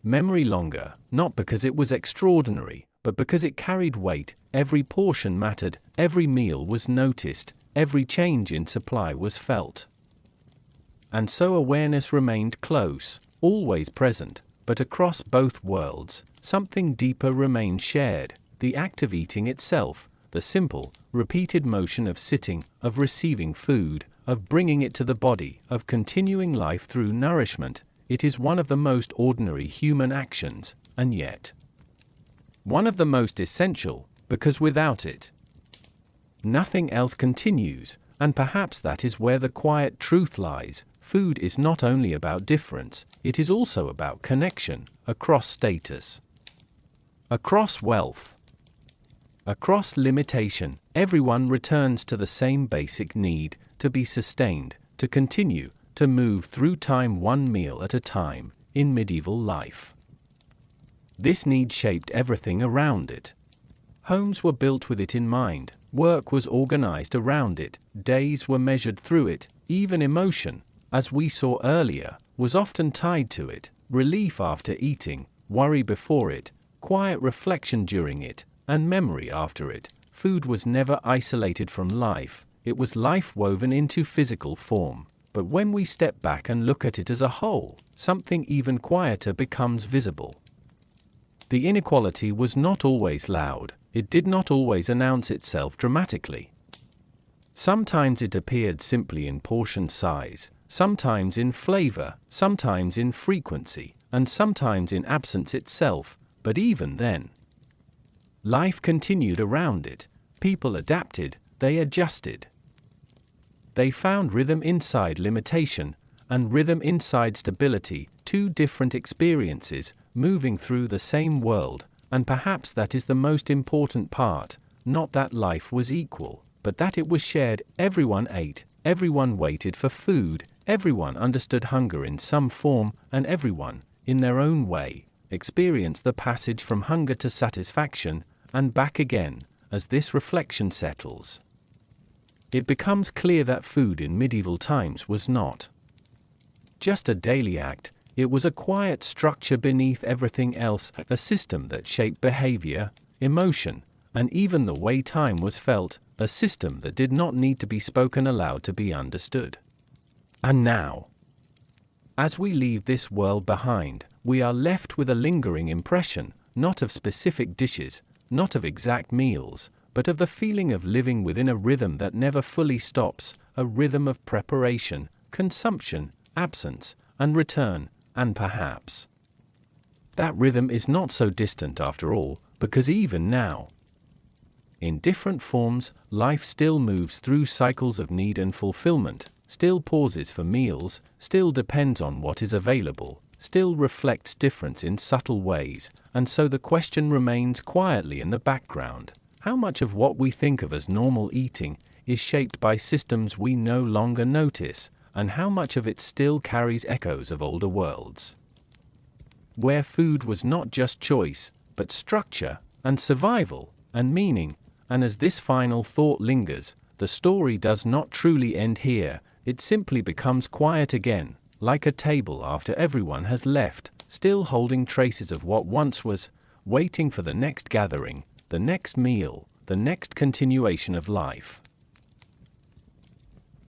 memory longer, not because it was extraordinary, but because it carried weight. Every portion mattered, every meal was noticed, every change in supply was felt. And so awareness remained close, always present, but across both worlds, something deeper remained shared: the act of eating itself, the simple, repeated motion of sitting, of receiving food, of bringing it to the body, of continuing life through nourishment. It is one of the most ordinary human actions, and yet one of the most essential, because without it, nothing else continues. And perhaps that is where the quiet truth lies: food is not only about difference, it is also about connection, across status, across wealth, across limitation. Everyone returns to the same basic need: to be sustained, to continue, to move through time one meal at a time. In medieval life, this need shaped everything around it. Homes were built with it in mind, work was organized around it, days were measured through it, even emotion, as we saw earlier, was often tied to it: relief after eating, worry before it, quiet reflection during it, and memory after it. Food was never isolated from life, it was life woven into physical form. But when we step back and look at it as a whole, something even quieter becomes visible. The inequality was not always loud, it did not always announce itself dramatically. Sometimes it appeared simply in portion size, sometimes in flavor, sometimes in frequency, and sometimes in absence itself, but even then, life continued around it, people adapted, they adjusted. They found rhythm inside limitation, and rhythm inside stability, two different experiences, moving through the same world, and perhaps that is the most important part, not that life was equal, but that it was shared. Everyone ate, everyone waited for food, everyone understood hunger in some form, and everyone, in their own way, experienced the passage from hunger to satisfaction, and back again, as this reflection settles. It becomes clear that food in medieval times was not just a daily act, it was a quiet structure beneath everything else, a system that shaped behavior, emotion, and even the way time was felt, a system that did not need to be spoken aloud to be understood. And now, as we leave this world behind, we are left with a lingering impression, not of specific dishes, not of exact meals, but of the feeling of living within a rhythm that never fully stops, a rhythm of preparation, consumption, absence, and return, and perhaps that rhythm is not so distant after all, because even now, in different forms, life still moves through cycles of need and fulfillment, still pauses for meals, still depends on what is available, still reflects difference in subtle ways, and so the question remains quietly in the background. How much of what we think of as normal eating is shaped by systems we no longer notice, and how much of it still carries echoes of older worlds, where food was not just choice, but structure, and survival, and meaning? And as this final thought lingers, the story does not truly end here, it simply becomes quiet again, like a table after everyone has left, still holding traces of what once was, waiting for the next gathering, the next meal, the next continuation of life.